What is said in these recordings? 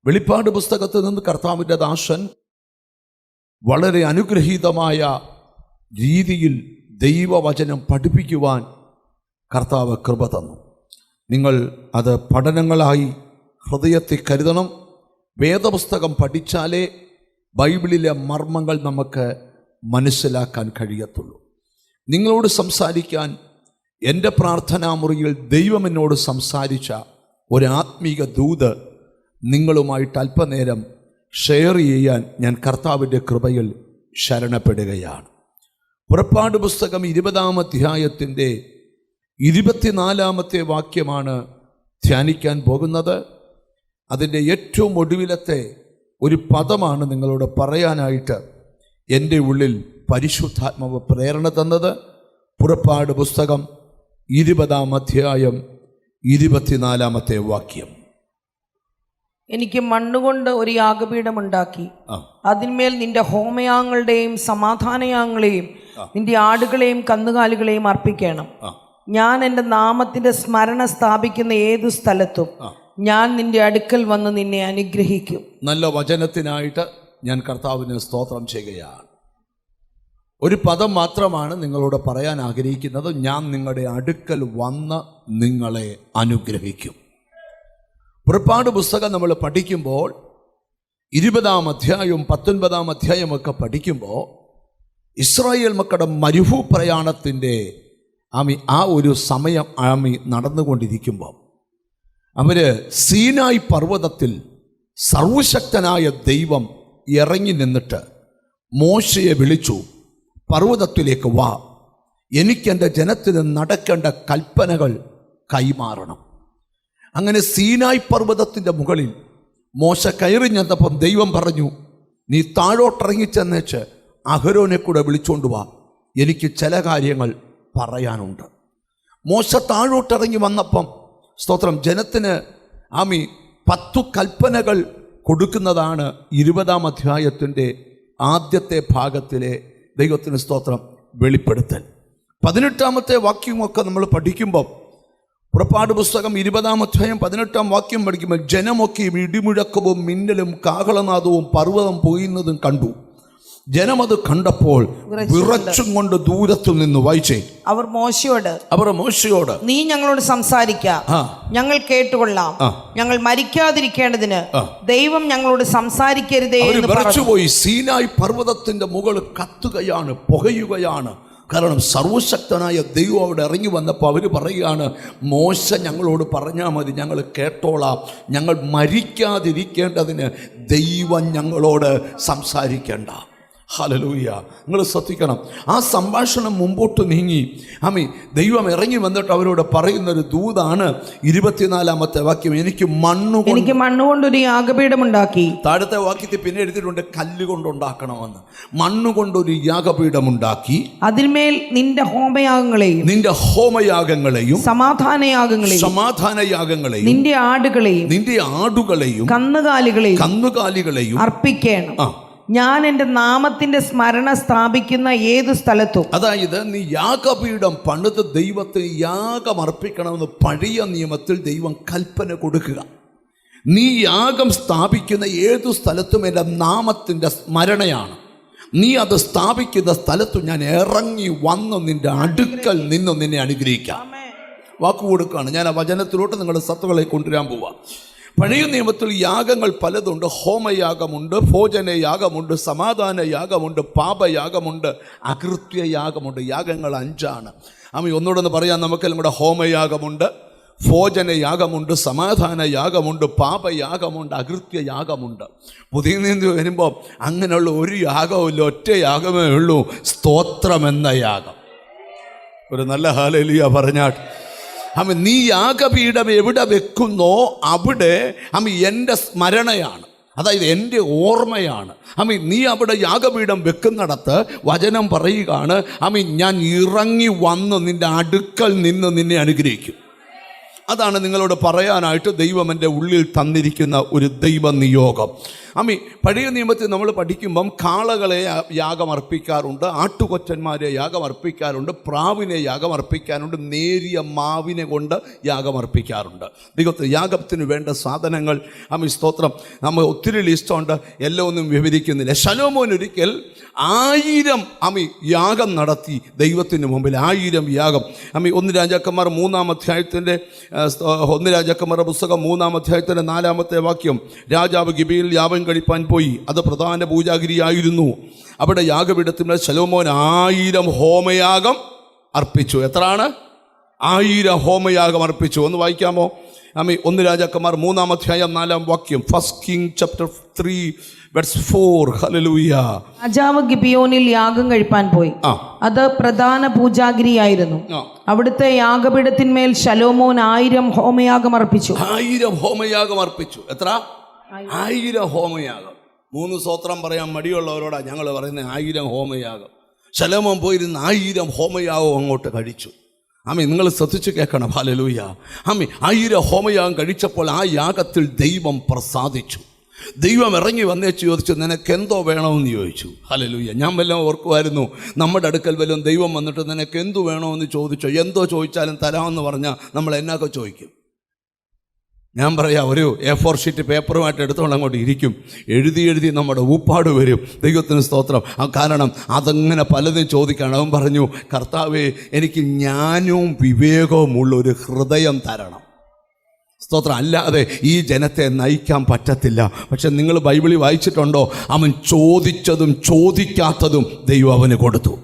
വെളിപ്പാട് പുസ്തകത്തിൽ നിന്ന് കർത്താവിൻ്റെ ദാസൻ വളരെ അനുഗ്രഹീതമായ രീതിയിൽ ദൈവവചനം പഠിപ്പിക്കുവാൻ കർത്താവ് കൃപ തന്നു. നിങ്ങൾ അത് പഠനങ്ങളായി ഹൃദയത്തിൽ കരുതണം. വേദപുസ്തകം പഠിച്ചാലേ ബൈബിളിലെ മർമ്മങ്ങൾ നമുക്ക് മനസ്സിലാക്കാൻ കഴിയത്തുള്ളൂ. നിങ്ങളോട് സംസാരിക്കാൻ എൻ്റെ പ്രാർത്ഥനാമുറിയിൽ ദൈവം എന്നോട് സംസാരിച്ച ഒരു ആത്മീക ദൂത് നിങ്ങളുമായിട്ട് അല്പനേരം ഷെയർ ചെയ്യാൻ ഞാൻ കർത്താവിൻ്റെ കൃപയിൽ ശരണപ്പെടുകയാണ്. പുറപ്പാട് പുസ്തകം 20-ാം അധ്യായത്തിൻ്റെ 24-ാമത്തെ വാക്യമാണ് ധ്യാനിക്കാൻ പോകുന്നത്. അതിൻ്റെ ഏറ്റവും ഒടുവിലത്തെ ഒരു പദമാണ് നിങ്ങളോട് പറയാനായിട്ട് എൻ്റെ ഉള്ളിൽ പരിശുദ്ധാത്മാവ് പ്രേരണ തന്നത്. പുറപ്പാട് പുസ്തകം 20-ാം അധ്യായം 24-ാമത്തെ വാക്യം. എനിക്ക് മണ്ണുകൊണ്ട് ഒരു യാഗപീഠമുണ്ടാക്കി അതിന്മേൽ നിന്റെ ഹോമയാങ്ങളുടെയും സമാധാനയാങ്ങളെയും നിന്റെ ആടുകളെയും കന്നുകാലികളെയും അർപ്പിക്കണം. ഞാൻ എൻ്റെ നാമത്തിൻ്റെ സ്മരണ സ്ഥാപിക്കുന്ന ഏതു സ്ഥലത്തും ഞാൻ നിന്റെ അടുക്കൽ വന്ന് നിന്നെ അനുഗ്രഹിക്കും. നല്ല വചനത്തിനായിട്ട് ഞാൻ കർത്താവിന് സ്തോത്രം ചെയ്യുകയാണ്. ഒരു പദം മാത്രമാണ് നിങ്ങളോട് പറയാൻ ആഗ്രഹിക്കുന്നത്. ഞാൻ നിങ്ങളുടെ അടുക്കൽ വന്ന് നിങ്ങളെ അനുഗ്രഹിക്കും. പുറപ്പാട് പുസ്തകം നമ്മൾ പഠിക്കുമ്പോൾ 20-ാം അധ്യായവും 19-ാം അധ്യായമൊക്കെ പഠിക്കുമ്പോൾ ഇസ്രായേൽ മക്കളുടെ മരുഭൂപ്രയാണത്തിൻ്റെ ആ ഒരു സമയം നടന്നുകൊണ്ടിരിക്കുമ്പോൾ അവർ സീനായ് പർവ്വതത്തിൽ സർവശക്തനായ ദൈവം ഇറങ്ങി നിന്നിട്ട് മോശയെ വിളിച്ചു, പർവ്വതത്തിലേക്ക് വാ, എനിക്കെൻ്റെ ജനത്തിന് നടക്കേണ്ട കൽപ്പനകൾ കൈമാറണം. അങ്ങനെ സീനായ് പർവ്വതത്തിൻ്റെ മുകളിൽ മോശ കയറി ചെന്നപ്പം ദൈവം പറഞ്ഞു, നീ താഴോട്ടിറങ്ങിച്ചെന്നേച്ച് അഹരോനെ കൂടെ വിളിച്ചോണ്ട് വാ, എനിക്ക് ചില കാര്യങ്ങൾ പറയാനുണ്ട്. മോശ താഴോട്ടിറങ്ങി വന്നപ്പം സ്തോത്രം ജനത്തിന് 10 കൽപ്പനകൾ കൊടുക്കുന്നതാണ് 20-ാം അധ്യായത്തിൻ്റെ ആദ്യത്തെ ഭാഗത്തിലെ ദൈവത്തിന് സ്തോത്രം വെളിപ്പെടുത്തൽ. 18-ാമത്തെ വാക്യമൊക്കെ നമ്മൾ പഠിക്കുമ്പോൾ പുറപ്പാട് പുസ്തകം 20-ാം അധ്യായം 18-ാം വാക്യം പഠിക്കുമ്പോൾ ജനമൊക്കെ ഇടിമുഴക്കവും മിന്നലും കാഹളനാദവും പർവ്വതം പൊയ്യുന്നതും കണ്ടു. ജനമത് കണ്ടപ്പോൾ വിറച്ചും കൊണ്ട് ദൂരത്തു നിന്ന് വായിച്ചേ അവർ മോശയോട് നീ ഞങ്ങളോട് സംസാരിക്ക, ഞങ്ങൾ കേട്ടുകൊള്ളാം, ഞങ്ങൾ മരിക്കാതിരിക്കേണ്ടതിന് ദൈവം ഞങ്ങളോട് സംസാരിക്കരുതേ എന്ന് വിറച്ചുപോയി. സീനായ് പർവ്വതത്തിന്റെ മുകളിൽ കത്തുകയാണ്, പുകയുകയാണ്. കാരണം സർവശക്തനായ ദൈവം അവിടെ ഇറങ്ങി വന്നപ്പോൾ അവർ പറയുകയാണ്, മോശ ഞങ്ങളോട് പറഞ്ഞാൽ മതി, ഞങ്ങൾ കേട്ടോളാം, ഞങ്ങൾ മരിക്കാതിരിക്കേണ്ടതിന് ദൈവം ഞങ്ങളോട് സംസാരിക്കേണ്ട. ഹല്ലേലൂയ. നിങ്ങൾ ശ്രദ്ധിക്കണം, ആ സംഭാഷണം മുമ്പോട്ട് നീങ്ങി ദൈവം ഇറങ്ങി വന്നിട്ട് അവരോട് പറയുന്നൊരു ദൂതാണ് 24-ാമത്തെ വാക്യം. എനിക്ക് മണ്ണുകൊണ്ടൊരു യാഗപീഠമുണ്ടാക്കി. താഴത്തെ വാക്യത്തിൽ പിന്നെ എഴുതിയിട്ടുണ്ട് കല്ലുകൊണ്ടുണ്ടാക്കണമെന്ന്. മണ്ണുകൊണ്ടൊരു യാഗപീഠമുണ്ടാക്കി അതിന്മേൽ നിന്റെ ഹോമയാഗങ്ങളെയും സമാധാനയാഗങ്ങളെയും നിന്റെ ആടുകളെയും കന്നുകാലികളെയും അർപ്പിക്കണം. ഞാൻ എൻ്റെ നാമത്തിൻ്റെ സ്മരണ സ്ഥാപിക്കുന്ന ഏതു സ്ഥലത്തും. അതായത് നീ യാഗപീഠം പണിത് ദൈവത്തിന് യാഗം അർപ്പിക്കണമെന്ന് പഴയ നിയമത്തിൽ ദൈവം കൽപ്പന കൊടുക്കുക. നീ യാഗം സ്ഥാപിക്കുന്ന ഏതു സ്ഥലത്തും എൻ്റെ നാമത്തിൻ്റെ സ്മരണയാണ്. നീ അത് സ്ഥാപിക്കുന്ന സ്ഥലത്തു ഞാൻ ഇറങ്ങി വന്ന് നിന്റെ അടുക്കൽ നിന്ന് നിന്നെ അനുഗ്രഹിക്കാം. വാക്കു കൊടുക്കുകയാണ്. ഞാൻ ആ വചനത്തിലോട്ട് നിങ്ങളുടെ സത്തുകളെ കൊണ്ടുവരാൻ പോവാം. പഴയ നിയമത്തിൽ യാഗങ്ങൾ പലതുണ്ട്. ഹോമയാഗമുണ്ട്, ഭോജനയാഗമുണ്ട്, സമാധാന യാഗമുണ്ട്, പാപയാഗമുണ്ട്, അകൃത്യ യാഗമുണ്ട്. യാഗങ്ങൾ 5ആണ്. ഒന്നുകൂടെ പറയാൻ നമുക്കെല്ലാം കൂടെ ഹോമയാഗമുണ്ട്, ഭോജനയാഗമുണ്ട്, സമാധാന യാഗമുണ്ട്, പാപയാഗമുണ്ട്, അകൃത്യ യാഗമുണ്ട്. പുതിയ നിയമത്തിൽ വരുമ്പോൾ അങ്ങനെയുള്ള ഒരു യാഗമില്ല, ഒറ്റ യാഗമേ ഉള്ളൂ, സ്തോത്രമെന്ന യാഗം. ഒരു നല്ല ഹല്ലേലൂയ പറഞ്ഞാട്ട്. നീ യാഗപീഠം എവിടെ വെക്കുന്നോ അവിടെ എൻ്റെ സ്മരണയാണ്, അതായത് എൻ്റെ ഓർമ്മയാണ്. നീ അവിടെ യാഗപീഠം വെക്കുന്നിടത്ത് വചനം പറയുകയാണ്, ഞാൻ ഇറങ്ങി വന്ന് നിൻ്റെ അടുക്കൽ നിന്ന് നിന്നെ അനുഗ്രഹിക്കും. അതാണ് നിങ്ങളോട് പറയാനായിട്ട് ദൈവം എൻ്റെ ഉള്ളിൽ തന്നിരിക്കുന്ന ഒരു ദൈവ നിയോഗം. പഴയ നിയമത്തിൽ നമ്മൾ പഠിക്കുമ്പം കാളകളെ യാഗം അർപ്പിക്കാറുണ്ട്, ആട്ടുകൊറ്റന്മാരെ യാഗം അർപ്പിക്കാറുണ്ട്, പ്രാവിനെ യാഗം അർപ്പിക്കാറുണ്ട്, നേരിയ മാവിനെ കൊണ്ട് യാഗം അർപ്പിക്കാറുണ്ട്. ദൈവത്തിന് യാഗത്തിന് വേണ്ട സാധനങ്ങൾ സ്തോത്രം നമ്മൾ ഒത്തിരി ലിസ്റ്റുണ്ട്, എല്ലാം ഒന്നും വിവരിക്കുന്നില്ല. ശലോമോൻ ഒരിക്കൽ 1000 യാഗം നടത്തി ദൈവത്തിന് മുമ്പിൽ. 1000 യാഗം. 1 രാജാക്കന്മാർ 3-ാം അധ്യായത്തിൻ്റെ 1 രാജാക്കന്മാരുടെ പുസ്തകം 3-ാം അധ്യായത്തിൻ്റെ 4-ാമത്തെ വാക്യം. രാജാവ് ഗിബയിൽ യാഗം കഴിപ്പാൻ പോയി. അത് പ്രധാന പൂജാഗിരിയായിരുന്നു. അവിടെ യാഗപീഠത്തിന്മേൽ ശലോമോൻ 1000 ഹോമയാഗം അർപ്പിച്ചു. എത്രയാണ്? 1000 ഹോമയാഗം അർപ്പിച്ചു. ഒന്ന് വായിക്കാമോ? 1 രാജാക്കന്മാർ 3-ാം അധ്യായം 4-ാം വാക്യം. 1 Kings chapter 3 verse 4. ഹല്ലേലൂയ. രാജാവ് ഗിബിയോനിൽ യാഗം കഴിപ്പാൻ പോയി. അത് പ്രധാന പൂജാഗിരിയായിരുന്നു. അവിടുത്തെ യാഗപീഠത്തിന്മേൽ ശലോമോൻ 1000 ഹോമയാഗം അർപ്പിച്ചു. 1000 ഹോമയാഗം അർപ്പിച്ചു. എത്ര? 1000 ഹോമയാഗം. 3 സ്തോത്രം പറയാൻ മടിയുള്ളവരോടാ ഞങ്ങൾ പറയുന്നത് 1000 ഹോമയാഗം. ശലോമോൻ പോയിരുന്ന് 1000 ഹോമയാഗം അങ്ങോട്ട് കഴിച്ചു. നിങ്ങൾ ശ്രദ്ധിച്ച് കേൾക്കണം. ഹല്ലേലൂയ. 1000 ഹോമയാഗം കഴിച്ചപ്പോൾ ആ യാഗത്തിൽ ദൈവം പ്രസാദിച്ചു. ദൈവം ഇറങ്ങി വന്നേച്ച് ചോദിച്ചു, നിനക്കെന്തോ വേണമെന്ന് ചോദിച്ചു. ഹല്ലേലൂയ. ഞാൻ വല്ലതും ഓർക്കുമായിരുന്നു, നമ്മുടെ അടുക്കൽ വല്ലതും ദൈവം വന്നിട്ട് നിനക്ക് എന്തു വേണമെന്ന് ചോദിച്ചോ? എന്തോ ചോദിച്ചാലും തരാമെന്ന് പറഞ്ഞാൽ നമ്മൾ എന്നൊക്കെ ചോദിക്കും. ഞാൻ പറയാം, ഒരു A4 ഷീറ്റ് പേപ്പറുമായിട്ട് എടുത്തോണ്ട് അങ്ങോട്ട് ഇരിക്കും. എഴുതി നമ്മുടെ ഊപ്പാട് വരും. ദൈവത്തിന് സ്തോത്രം. കാരണം അതങ്ങനെ പലതും ചോദിക്കണം. അവൻ പറഞ്ഞു, കർത്താവേ, എനിക്ക് ജ്ഞാനവും വിവേകവും ഉള്ളൊരു ഹൃദയം തരണം. സ്തോത്രം. അല്ലാതെ ഈ ജനത്തെ നയിക്കാൻ പറ്റത്തില്ല. പക്ഷെ നിങ്ങൾ ബൈബിളിൽ വായിച്ചിട്ടുണ്ടോ? അവൻ ചോദിച്ചതും ചോദിക്കാത്തതും ദൈവം അവന് കൊടുത്തു.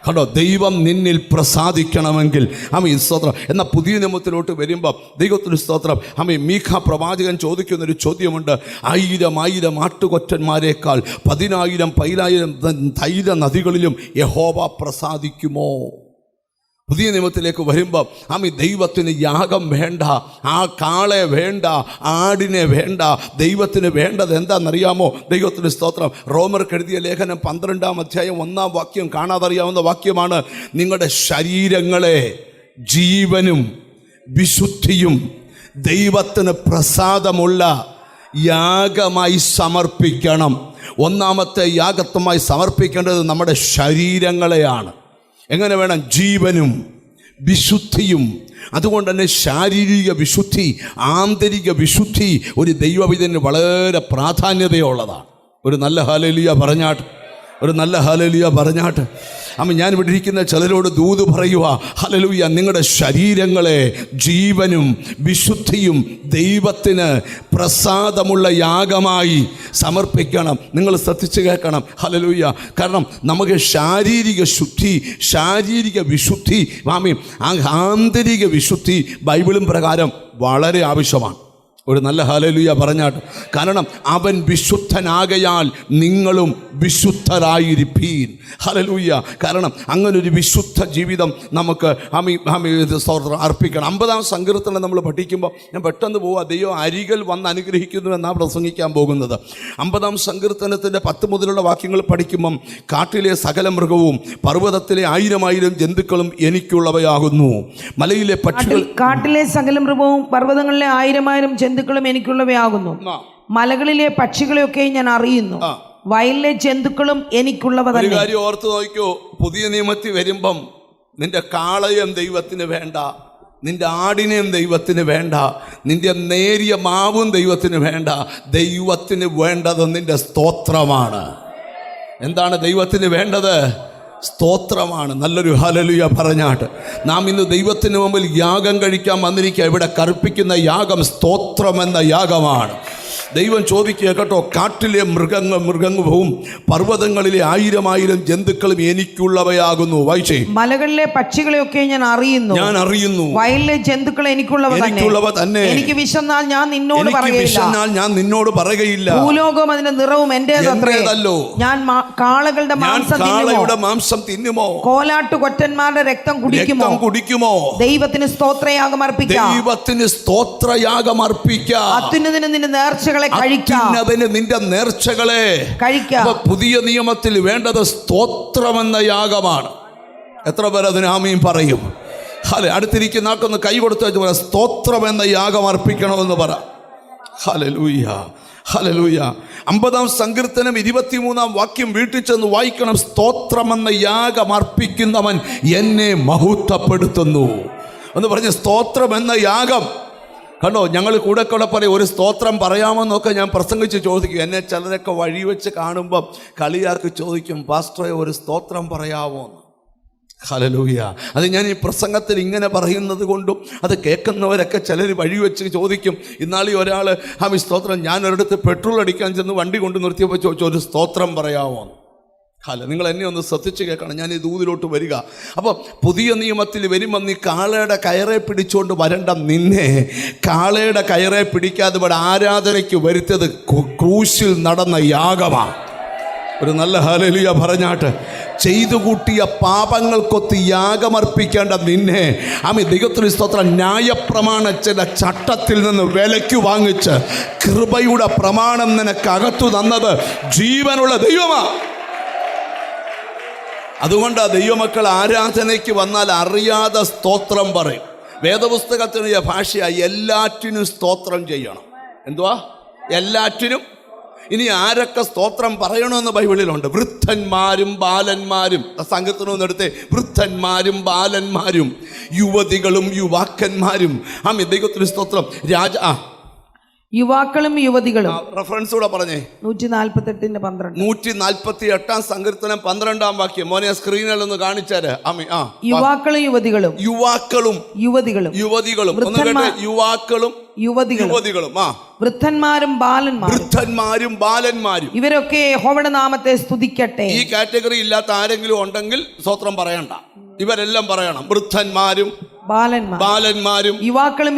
കണ്ടോ? ദൈവം നിന്നിൽ പ്രസാദിക്കണമെങ്കിൽ സ്തോത്രം. എന്നാൽ പുതിയ നിയമത്തിലോട്ട് വരുമ്പോൾ ദൈവത്തിന് സ്തോത്രം. മീഖ പ്രവാചകൻ ചോദിക്കുന്നൊരു ചോദ്യമുണ്ട്. 1000 ആട്ടുകൊറ്റന്മാരെക്കാൾ 10,000 തൈല നദികളിലും യഹോവ പ്രസാദിക്കുമോ? പുതിയ നിയമത്തിലേക്ക് വരുമ്പോൾ ദൈവത്തിന് യാഗം വേണ്ട, ആ കാളെ വേണ്ട, ആടിനെ വേണ്ട. ദൈവത്തിന് വേണ്ടത് എന്താണെന്നറിയാമോ? ദൈവത്തിന് സ്തോത്രം. റോമർക്ക് എഴുതിയ ലേഖനം 12-ാം അധ്യായം 1-ാം വാക്യം കാണാതറിയാവുന്ന വാക്യമാണ്. നിങ്ങളുടെ ശരീരങ്ങളെ ജീവനും വിശുദ്ധിയും ദൈവത്തിന് പ്രസാദമുള്ള യാഗമായി സമർപ്പിക്കണം. ഒന്നാമത്തെ യാഗത്വമായി സമർപ്പിക്കേണ്ടത് നമ്മുടെ ശരീരങ്ങളെയാണ്. എങ്ങനെ വേണം? ജീവനും വിശുദ്ധിയും. അതുകൊണ്ട് തന്നെ ശാരീരിക വിശുദ്ധി, ആന്തരിക വിശുദ്ധി ഒരു ദൈവവിധന് വളരെ പ്രാധാന്യതയുള്ളതാണ്. ഒരു നല്ല ഹല്ലേലൂയ പറഞ്ഞാട്ട്, ഒരു നല്ല ഹല്ലേലൂയ പറഞ്ഞാട്ട്. ഞാൻ ഇവിടെ ഇരിക്കുന്ന ചിലരോട് ദൂത് പറയുക. ഹല്ലേലൂയ. നിങ്ങളുടെ ശരീരങ്ങളെ ജീവനും വിശുദ്ധിയും ദൈവത്തിന് പ്രസാദമുള്ള യാഗമായി സമർപ്പിക്കണം. നിങ്ങൾ ശ്രദ്ധിച്ച് കേൾക്കണം. ഹല്ലേലൂയ. കാരണം നമുക്ക് ശാരീരിക വിശുദ്ധി ആന്തരിക വിശുദ്ധി ബൈബിളും പ്രകാരം വളരെ ആവശ്യമാണ്. ഒരു നല്ല ഹല്ലേലൂയ പറഞ്ഞാട്ട്. കാരണം അവൻ വിശുദ്ധനാകയാൽ നിങ്ങളും വിശുദ്ധരായിരിപ്പീൻ. ഹല്ലേലൂയ. കാരണം അങ്ങനൊരു വിശുദ്ധ ജീവിതം നമുക്ക് അർപ്പിക്കണം. 50-ാം സങ്കീർത്തനം നമ്മൾ പഠിക്കുമ്പോൾ ഞാൻ പെട്ടെന്ന് പോവുക. ദൈവം അരികിൽ വന്ന് അനുഗ്രഹിക്കുന്നു എന്നാണ് പ്രസംഗിക്കാൻ പോകുന്നത്. 50-ാം സങ്കീർത്തനത്തിൻ്റെ 10 മുതലുള്ള വാക്യങ്ങൾ പഠിക്കുമ്പം, കാട്ടിലെ സകല മൃഗവും പർവ്വതത്തിലെ 1000 ജന്തുക്കളും എനിക്കുള്ളവയാകുന്നു. മലയിലെ പക്ഷികൾ, കാട്ടിലെ സകല മൃഗവും പർവ്വതങ്ങളിലെ 1000 ജന്തുക്കളും എനിക്കുള്ളവയാകുന്നു. മലകളിലെ പക്ഷികളെയൊക്കെ ഞാൻ അറിയുന്നു. വയലിലെ ജന്തുക്കളും എനിക്കുള്ളവ തന്നെ. ഒരു കാര്യം ഓർത്ത് നോക്കിയോ, പുതിയ നിയമത്തിൽ വരുമ്പം നിന്റെ കാളയും ദൈവത്തിന് വേണ്ട, നിന്റെ ആടിനെയും ദൈവത്തിന് വേണ്ട, നിന്റെ നേരിയ മാവും ദൈവത്തിന് വേണ്ട. ദൈവത്തിന് വേണ്ടത് നിന്റെ സ്തോത്രമാണ്. എന്താണ് ദൈവത്തിന് വേണ്ടത്? സ്തോത്രമാണ്. നല്ലൊരു ഹല്ലേലൂയ പറഞ്ഞാട്ട്. നാം ഇന്ന് ദൈവത്തിന് മുമ്പിൽ യാഗം കഴിക്കാൻ വന്നിരിക്കുക. ഇവിടെ കർപ്പിക്കുന്ന യാഗം സ്തോത്രമെന്ന യാഗമാണ്. ദൈവം ചോദിക്കുക കേട്ടോ, കാട്ടിലെ മൃഗവും പർവ്വതങ്ങളിലെ 1000 ജന്തുക്കളും എനിക്കുള്ളവയാകുന്നു. വായിച്ചേ. മലകളിലെ പക്ഷികളെയൊക്കെ ഞാൻ അറിയുന്നു. വയലിലെ ജന്തുക്കൾ എനിക്കുള്ളവ തന്നെ. എനിക്ക് വിശന്നാൽ ഞാൻ നിന്നോട് പറയുകയില്ല. ഭൂലോകവും അതിന്റെ നിറവും എന്റേതല്ലോ. ഞാൻ കാളകളുടെ മാംസം തിന്നുമോ? കോലാട്ടു കൊറ്റന്മാരുടെ രക്തം കുടിക്കുമോ? ദൈവത്തിന് സ്തോത്രയാഗം അർപ്പിക്കാം. അത്യുന്നതന് നിന്റെ നേർച്ചകളെ നിന്റെ നേർച്ചകളെ കഴിക്കാം. പുതിയ നിയമത്തിൽ വേണ്ടത് സ്തോത്രമെന്ന യാഗമാണ്. എത്ര പേർ അതിന് ആമീൻ പറയും? അടുത്തിരിക്കുന്ന ആൾക്കൊന്ന് കൈ കൊടുത്ത് സ്തോത്രമെന്ന യാഗം അർപ്പിക്കണമെന്ന് പറ. Hallelujah, hallelujah. 50-ാം സങ്കീർത്തനം 23-ാം വാക്യം വീട്ടിൽ ചെന്ന് വായിക്കണം. സ്തോത്രമെന്ന യാഗം അർപ്പിക്കുന്നവൻ എന്നെ മഹത്വപ്പെടുത്തുന്നു എന്ന് പറഞ്ഞ് സ്തോത്രം എന്ന യാഗം കണ്ടോ. ഞങ്ങൾ കൂടെ പറയും ഒരു സ്തോത്രം പറയാമെന്നൊക്കെ ഞാൻ പ്രസംഗിച്ച് ചോദിക്കും. എന്നെ ചിലരൊക്കെ വഴി വെച്ച് കാണുമ്പം കളിയാക്കി ചോദിക്കും, പാസ്റ്ററെ ഒരു സ്തോത്രം പറയാമോ എന്ന്. ഹല്ലേലൂയ. അത് ഞാൻ ഈ പ്രസംഗത്തിൽ ഇങ്ങനെ പറയുന്നത് കൊണ്ടും അത് കേൾക്കുന്നവരൊക്കെ ചിലർ വഴി വെച്ച് ചോദിക്കും. ഇന്നാളീ ഒരാൾ ഈ സ്തോത്രം, ഞാൻ ഒരിടത്ത് പെട്രോൾ അടിക്കാൻ ചെന്ന് വണ്ടി കൊണ്ട് നിർത്തിയപ്പോൾ ചോദിച്ചു ഒരു സ്തോത്രം പറയാമോ എന്ന്. നിങ്ങൾ എന്നെ ഒന്ന് ശ്രദ്ധിച്ച് കേൾക്കണം, ഞാൻ ഈ ദൂതിലോട്ട് വരിക. അപ്പോൾ പുതിയ നിയമത്തിൽ വരുമ്പോൾ നീ കാളയുടെ കയറെ പിടിച്ചുകൊണ്ട് വരണ്ട. നിന്നെ കാളയുടെ കയറെ പിടിക്കാതെ ഇവിടെ ആരാധനയ്ക്ക് വരുത്തിയത് ക്രൂശിൽ നടന്ന യാഗമാണ്. ഒരു നല്ല ഹല്ലേലൂയ പറഞ്ഞാട്ട്. ചെയ്തു കൂട്ടിയ പാപങ്ങൾക്കൊത്ത് യാഗമർപ്പിക്കേണ്ട നിന്നെ ദൈവത്തിന് സ്തോത്രം ന്യായപ്രമാണത്തിന്റെ ചട്ടത്തിൽ നിന്ന് വിലയ്ക്ക് വാങ്ങിച്ച് കൃപയുടെ പ്രമാണം നിനക്കകത്തു തന്നത് ജീവനുള്ള ദൈവമാണ്. അതുകൊണ്ട് ദൈവമക്കൾ ആരാധനയ്ക്ക് വന്നാൽ അറിയാതെ സ്തോത്രം പറയും. വേദപുസ്തകത്തിൻ്റെ ഭാഷയായി എല്ലാറ്റിനും സ്തോത്രം ചെയ്യണം. എന്തുവാ? എല്ലാറ്റിനും. ഇനി ആരൊക്കെ സ്തോത്രം പറയണമെന്ന് ബൈബിളിലുണ്ട്. വൃദ്ധന്മാരും ബാലന്മാരും. സങ്കീർത്തനം എടുത്തേ. വൃദ്ധന്മാരും ബാലന്മാരും യുവതികളും യുവാക്കന്മാരും. ദൈവത്തിന് സ്തോത്രം. യുവാക്കളും യുവതികളും. റെഫറൻസ് കൂടെ പറഞ്ഞേ. 148:12. 148-ാം സങ്കീർത്തനം 12-ാം വാക്യം. മോനെ സ്ക്രീനിൽ ഒന്ന് കാണിച്ചാല്. യുവാക്കളും യുവതികളും. യുവാക്കളും യുവതികളും. യുവതികളും. വൃദ്ധന്മാരും ബാലന്മാരും ഇവരൊക്കെ യഹോവയുടെ നാമത്തെ സ്തുതിക്കട്ടെ. ഈ കാറ്റഗറി ഇല്ലാത്ത ആരെങ്കിലും ഉണ്ടെങ്കിൽ സ്തോത്രം പറയണ്ട. ഇവരെല്ലാം പറയണം. വൃദ്ധന്മാരും ബാലന്മാരും യുവാക്കളും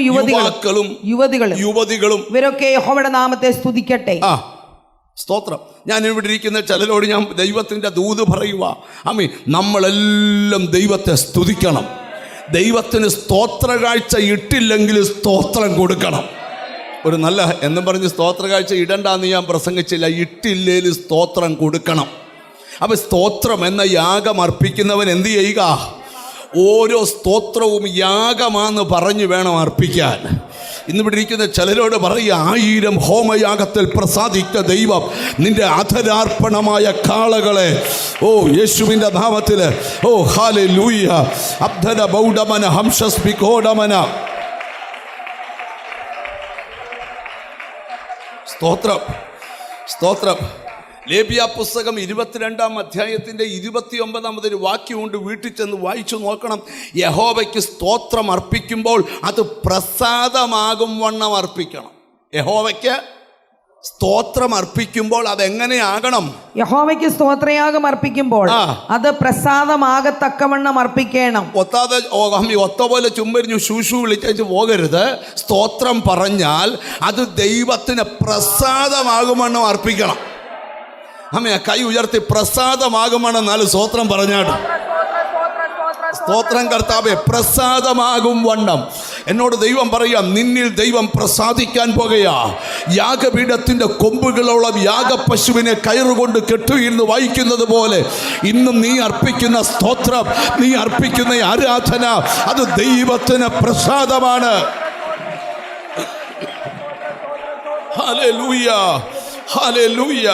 യുവതികളും ഇവരൊക്കെ യഹോവയുടെ നാമത്തെ സ്തുതിക്കട്ടെ. സ്തോത്രം. ഞാൻ ഇവിടെ ഇരിക്കുന്ന ചിലരോട് ഞാൻ ദൈവത്തിന്റെ ദൂത് പറയുക. നമ്മളെല്ലാം ദൈവത്തെ സ്തുതിക്കണം. ദൈവത്തിന് സ്തോത്ര കാഴ്ച ഇട്ടില്ലെങ്കിൽ സ്തോത്രം കൊടുക്കണം. ഒരു നല്ല എന്നും പറഞ്ഞ് സ്തോത്ര കാഴ്ച ഇടണ്ടെന്ന് ഞാൻ പ്രസംഗിച്ചില്ല. ഇട്ടില്ലേൽ സ്തോത്രം കൊടുക്കണം. അപ്പം സ്തോത്രം എന്ന യാഗം അർപ്പിക്കുന്നവൻ എന്ത് ചെയ്യുക? ഓരോ സ്തോത്രവും യാഗമാണെന്ന് പറഞ്ഞു വേണം അർപ്പിക്കാൻ. ഇന്നിവിടെ ഇരിക്കുന്ന ചിലരോട് പറയുക, 1000 ഹോമയാഗത്തിൽ പ്രസാദിച്ച ദൈവം നിന്റെ അധരാർപ്പണമായ കാളകളെ യേശുവിൻ്റെ നാമത്തിൽ ഹല്ലേലൂയ അബ്ദന ബൗഡമന ഹംസസ്പികോഡമന. സ്തോത്രം, സ്തോത്രം. ലേവ്യ പുസ്തകം 22-ാം അധ്യായത്തിൻ്റെ 29-ാമതൊരു വാക്യമുണ്ട്. വീട്ടിൽ ചെന്ന് വായിച്ചു നോക്കണം. യഹോവയ്ക്ക് സ്തോത്രം അർപ്പിക്കുമ്പോൾ അത് പ്രസാദമാകും വണ്ണം അർപ്പിക്കണം. യഹോവയ്ക്ക് സ്തോത്രം അർപ്പിക്കുമ്പോൾ അതെങ്ങനെയാകണം? യഹോവയ്ക്ക് സ്തോത്രയാഗം അർപ്പിക്കുമ്പോൾ അത് പ്രസാദമാകത്തക്കവണ്ണം അർപ്പിക്കണം. ഒത്ത പോലെ ചുമ്പരിഞ്ഞു ശൂശു വിളിച്ചു പോകരുത്. സ്തോത്രം പറഞ്ഞാൽ അത് ദൈവത്തിന് പ്രസാദമാകുമെന്നും അർപ്പിക്കണം. കൈ ഉയർത്തി പ്രസാദമാകുമെന്നാല് സ്തോത്രം പറഞ്ഞാണ്. സ്തോത്രം കർത്താവേ, പ്രസാദമാകും വണ്ണം. എന്നോട് ദൈവം പറയാം, നിന്നിൽ ദൈവം പ്രസാദിക്കാൻ പോകുകയാ. യാഗപീഠത്തിന്റെ കൊമ്പുകളോളം യാഗപശുവിനെ കയറുകൊണ്ട് കെട്ടുകയെന്ന് വായിക്കുന്നത് പോലെ ഇന്നും നീ അർപ്പിക്കുന്ന സ്തോത്രം, നീ അർപ്പിക്കുന്ന ആരാധന അത് ദൈവത്തിന് പ്രസാദമാണ്. Hallelujah, hallelujah.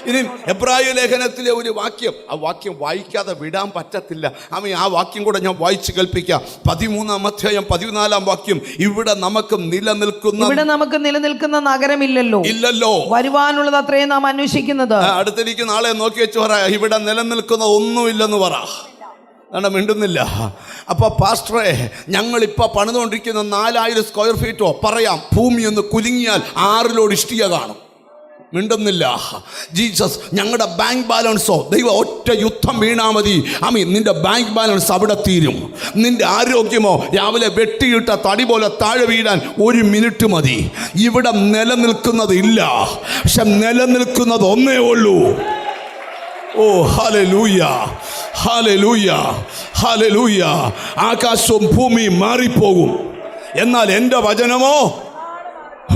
ഇനി എബ്രായ ലേഖനത്തിലെ ഒരു വാക്യം, ആ വാക്യം വായിക്കാതെ വിടാൻ പറ്റത്തില്ല. ആ വാക്യം കൂടെ ഞാൻ വായിച്ചു കേൾപ്പിക്കാം. 13-ാം അധ്യായം 14-ാം വാക്യം. ഇവിടെ നമുക്ക് നിലനിൽക്കുന്ന നഗരമില്ലല്ലോ, വരുവാനുള്ളത് അത്രയും നാം അന്വേഷിക്കുന്നത്. അടുത്തിരിക്കുന്ന ആളെ നോക്കി വെച്ച് പറ, ഇവിടെ നിലനിൽക്കുന്ന ഒന്നുമില്ലെന്ന് പറ. മിണ്ടുന്നില്ല. അപ്പൊ പാസ്റ്ററെ, ഞങ്ങളിപ്പോൾ പണിതുകൊണ്ടിരിക്കുന്ന 4000 സ്ക്വയർ ഫീറ്റോ പറയാം. ഭൂമി ഒന്ന് കുലുങ്ങിയാൽ 6 ലോഡ് ഇഷ്ടിക കാണും. മിണ്ടുന്നില്ല. ജീസസ്, ഞങ്ങളുടെ ബാങ്ക് ബാലൻസോ ദൈവം ഒറ്റ യുദ്ധം വീണാ മതി. നിന്റെ ബാങ്ക് ബാലൻസ് അവിടെ തീരും. നിന്റെ ആരോഗ്യമോ രാവിലെ വെട്ടിയിട്ട തടി പോലെ താഴെ വീഴാൻ 1 മിനിറ്റ് മതി. ഇവിടെ നിലനിൽക്കുന്നത് ഇല്ല, പക്ഷെ നിലനിൽക്കുന്നത് ഒന്നേ ഉള്ളൂ. Hallelujah, hallelujah, hallelujah. ആകാശവും ഭൂമിയും മാറിപ്പോകും, എന്നാൽ എൻ്റെ വചനമോ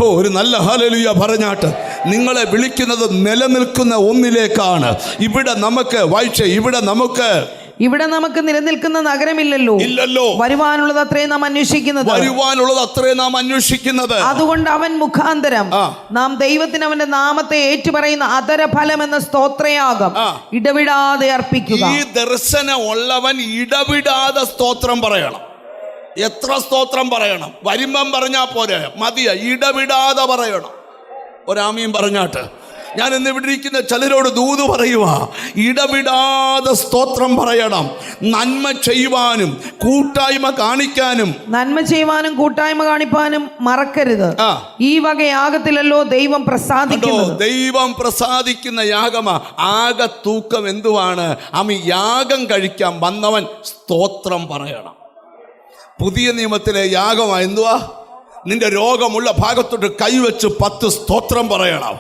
ഒരു നല്ല ഹല്ലേലൂയ പറഞ്ഞാട്ട്. നിങ്ങളെ വിളിക്കുന്നത് നിലനിൽക്കുന്ന ഒന്നിലേക്കാണ്. ഇവിടെ നമുക്ക് വായിച്ചേ, ഇവിടെ നമുക്ക് ഇവിടെ നമുക്ക് നിലനിൽക്കുന്ന നഗരമില്ലല്ലോ. ഇല്ലല്ലോ. വരുവാനുള്ളത് അത്രേ നാം അന്വേഷിക്കുന്നത്. അതുകൊണ്ട് അവൻ മുഖാന്തരം നാം ദൈവത്തിന് അവന്റെ നാമത്തെ ഏറ്റുപറയുന്ന അധരഫലം എന്ന സ്തോത്രയാഗം ഇടവിടാതെ അർപ്പിക്കുക. ഈ ദർശനം ഉള്ളവൻ ഇടവിടാതെ സ്തോത്രം പറയണം. എത്ര സ്തോത്രം പറയണം? വരുമ്പം പറഞ്ഞാ പോരെ, മതിയ, ഇടവിടാതെ പറയണം. ഒരാമീൻ പറഞ്ഞാട്ട്. ഞാൻ ഇന്ന് ഇവിടെ ഇരിക്കുന്ന ചിലരോട് ദൂത് പറയുക, ഇടവിടാതെ സ്തോത്രം പറയണം. നന്മ ചെയ്യുവാനും കൂട്ടായ്മ കാണിക്കാനും മറക്കരുത്. ഈ വക യാഗത്തിലല്ലോ ദൈവം പ്രസാദിക്കുന്നത്. ദൈവം പ്രസാദിക്കുന്ന യാഗമാ. ആകെ തൂക്കം എന്തുവാണ്? യാഗം കഴിക്കാൻ വന്നവൻ സ്തോത്രം പറയണം. പുതിയ നിയമത്തിലെ യാഗമാ എന്തുവാ? നിന്റെ രോഗമുള്ള ഭാഗത്തോട്ട് കൈവച്ച് 10 സ്തോത്രം പറയണം.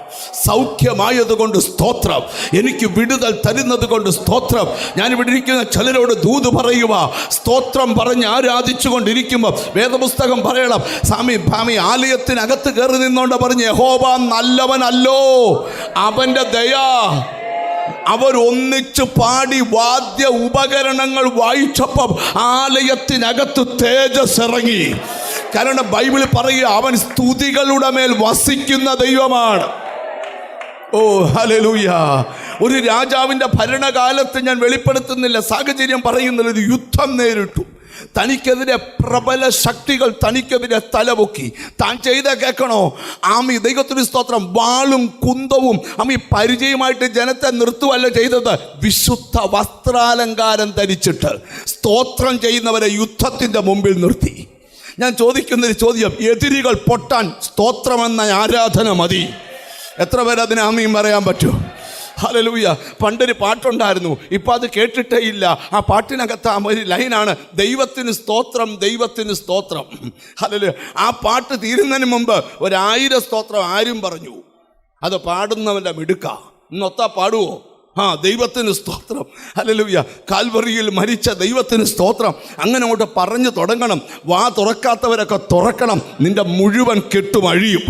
സൗഖ്യമായതുകൊണ്ട് സ്തോത്രം, എനിക്ക് വിടുതൽ തരുന്നത് കൊണ്ട് സ്തോത്രം. ഞാനിവിടെ ഇരിക്കുന്ന ചിലരോട് ദൂത് പറയുക, സ്തോത്രം പറഞ്ഞ് ആരാധിച്ചു കൊണ്ടിരിക്കുമ്പോൾ വേദപുസ്തകം പറയണം, സ്വാമി ആലയത്തിനകത്ത് കയറി നിന്നോണ്ട് പറഞ്ഞ്, യഹോവ നല്ലവനല്ലോ, അവൻ്റെ ദയാ. അവരൊന്നിച്ച് പാടി വാദ്യ ഉപകരണങ്ങൾ വായിച്ചപ്പം ആലയത്തിനകത്ത് തേജസ് ഇറങ്ങി. കാരണം ബൈബിളിൽ പറയുക, അവൻ സ്തുതികളുടെ മേൽ വസിക്കുന്ന ദൈവമാണ്. ഓ ഹല്ലേലൂയ. ഒരു രാജാവിൻ്റെ ഭരണകാലത്ത് ഞാൻ വെളിപ്പെടുത്തുന്നില്ല, സാഹചര്യം പറയുന്നില്ല, ഒരു യുദ്ധം നേരിട്ടു. തനിക്കെതിരെ പ്രബല ശക്തികൾ തനിക്കെതിരെ തലപൊക്കി. താൻ ചെയ്ത കേൾക്കണോ? ദൈവത്തിന് സ്തോത്രം, വാളും കുന്തവും പരിചയമായിട്ട് ജനത്തെ നിർത്തുവല്ല ചെയ്തത്, വിശുദ്ധ വസ്ത്രാലങ്കാരം ധരിച്ചിട്ട് സ്തോത്രം ചെയ്യുന്നവരെ യുദ്ധത്തിൻ്റെ മുമ്പിൽ നിർത്തി. ഞാൻ ചോദിക്കുന്നൊരു ചോദ്യം, എതിരികൾ പൊട്ടാൻ സ്തോത്രമെന്ന ആരാധന മതി. എത്ര പേര് അതിന് ആമീൻ പറയാൻ പറ്റുമോ? ഹല്ലേലൂയ. പണ്ടൊരു പാട്ടുണ്ടായിരുന്നു, ഇപ്പം അത് കേട്ടിട്ടേ ഇല്ല. ആ പാട്ടിനകത്ത് ഒരു ലൈനാണ്, ദൈവത്തിന് സ്തോത്രം, ദൈവത്തിന് സ്തോത്രം. ഹല്ലേലൂയ. ആ പാട്ട് തീരുന്നതിന് മുമ്പ് 1000 സ്തോത്രം ആരും പറഞ്ഞു. അത് പാടുന്നവൻ്റെ മിടുക്ക. ഇന്നൊത്താ പാടുവോ? ദൈവത്തിന് സ്തോത്രം. ഹല്ലേലൂയ. കാൽവറിയിൽ മരിച്ച ദൈവത്തിന് സ്തോത്രം. അങ്ങനെ അങ്ങോട്ട് പറഞ്ഞു തുടങ്ങണം. വാ തുറക്കാത്തവരൊക്കെ തുറക്കണം, നിന്റെ മുഴുവൻ കെട്ടും അഴിയും.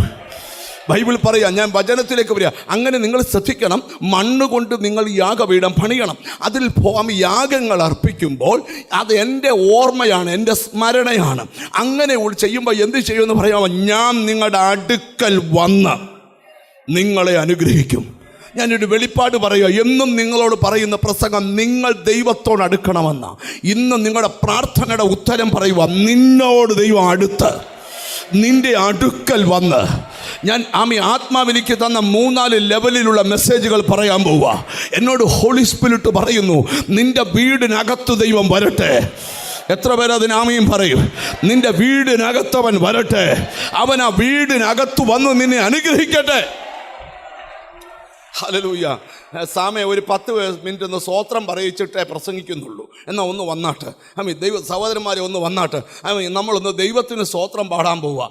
ബൈബിൾ പറയാം, ഞാൻ വചനത്തിലേക്ക് വരിക. അങ്ങനെ നിങ്ങൾ ശ്രദ്ധിക്കണം, മണ്ണുകൊണ്ട് നിങ്ങൾ യാഗപീഠം പണിയണം. അതിൽ യാഗങ്ങൾ അർപ്പിക്കുമ്പോൾ അത് എൻ്റെ ഓർമ്മയാണ്, എൻ്റെ സ്മരണയാണ്. അങ്ങനെ ചെയ്യുമ്പോൾ എന്ത് ചെയ്യുമെന്ന് പറയാമോ? ഞാൻ നിങ്ങളുടെ അടുക്കൽ വന്ന് നിങ്ങളെ അനുഗ്രഹിക്കും. ഞാനൊരു വെളിപ്പാട് പറയുക, എന്നും നിങ്ങളോട് പറയുന്ന പ്രസംഗം, നിങ്ങൾ ദൈവത്തോട് അടുക്കണമെന്ന. ഇന്ന് നിങ്ങളുടെ പ്രാർത്ഥനയുടെ ഉത്തരം പറയുക, നിന്നോട് ദൈവം അടുത്ത് നിന്റെ അടുക്കൽ വന്ന്. ഞാൻ ആത്മാവിലേക്ക് തന്ന 3-4 ലെവലിലുള്ള മെസ്സേജുകൾ പറയാൻ പോവുക. എന്നോട് ഹോളി സ്പിരിറ്റ് പറയുന്നു, നിന്റെ വീടിനകത്ത് ദൈവം വരട്ടെ. എത്ര പേര് അതിന് ആമീൻ പറയും? നിന്റെ വീടിനകത്തവൻ വരട്ടെ. അവൻ ആ വീടിനകത്ത് വന്ന് നിന്നെ അനുഗ്രഹിക്കട്ടെ. ഹല്ലേലൂയ. സാമയെ ഒരു 10 മിനിറ്റ് ഒന്ന് സ്തോത്രം പറയിച്ചിട്ടേ പ്രസംഗിക്കുന്നുള്ളൂ. എന്നാൽ ഒന്ന് വന്നാട്ട് സഹോദരന്മാരെ ഒന്ന് വന്നാട്ട് നമ്മളൊന്ന് ദൈവത്തിന് സ്തോത്രം പാടാൻ പോവുക.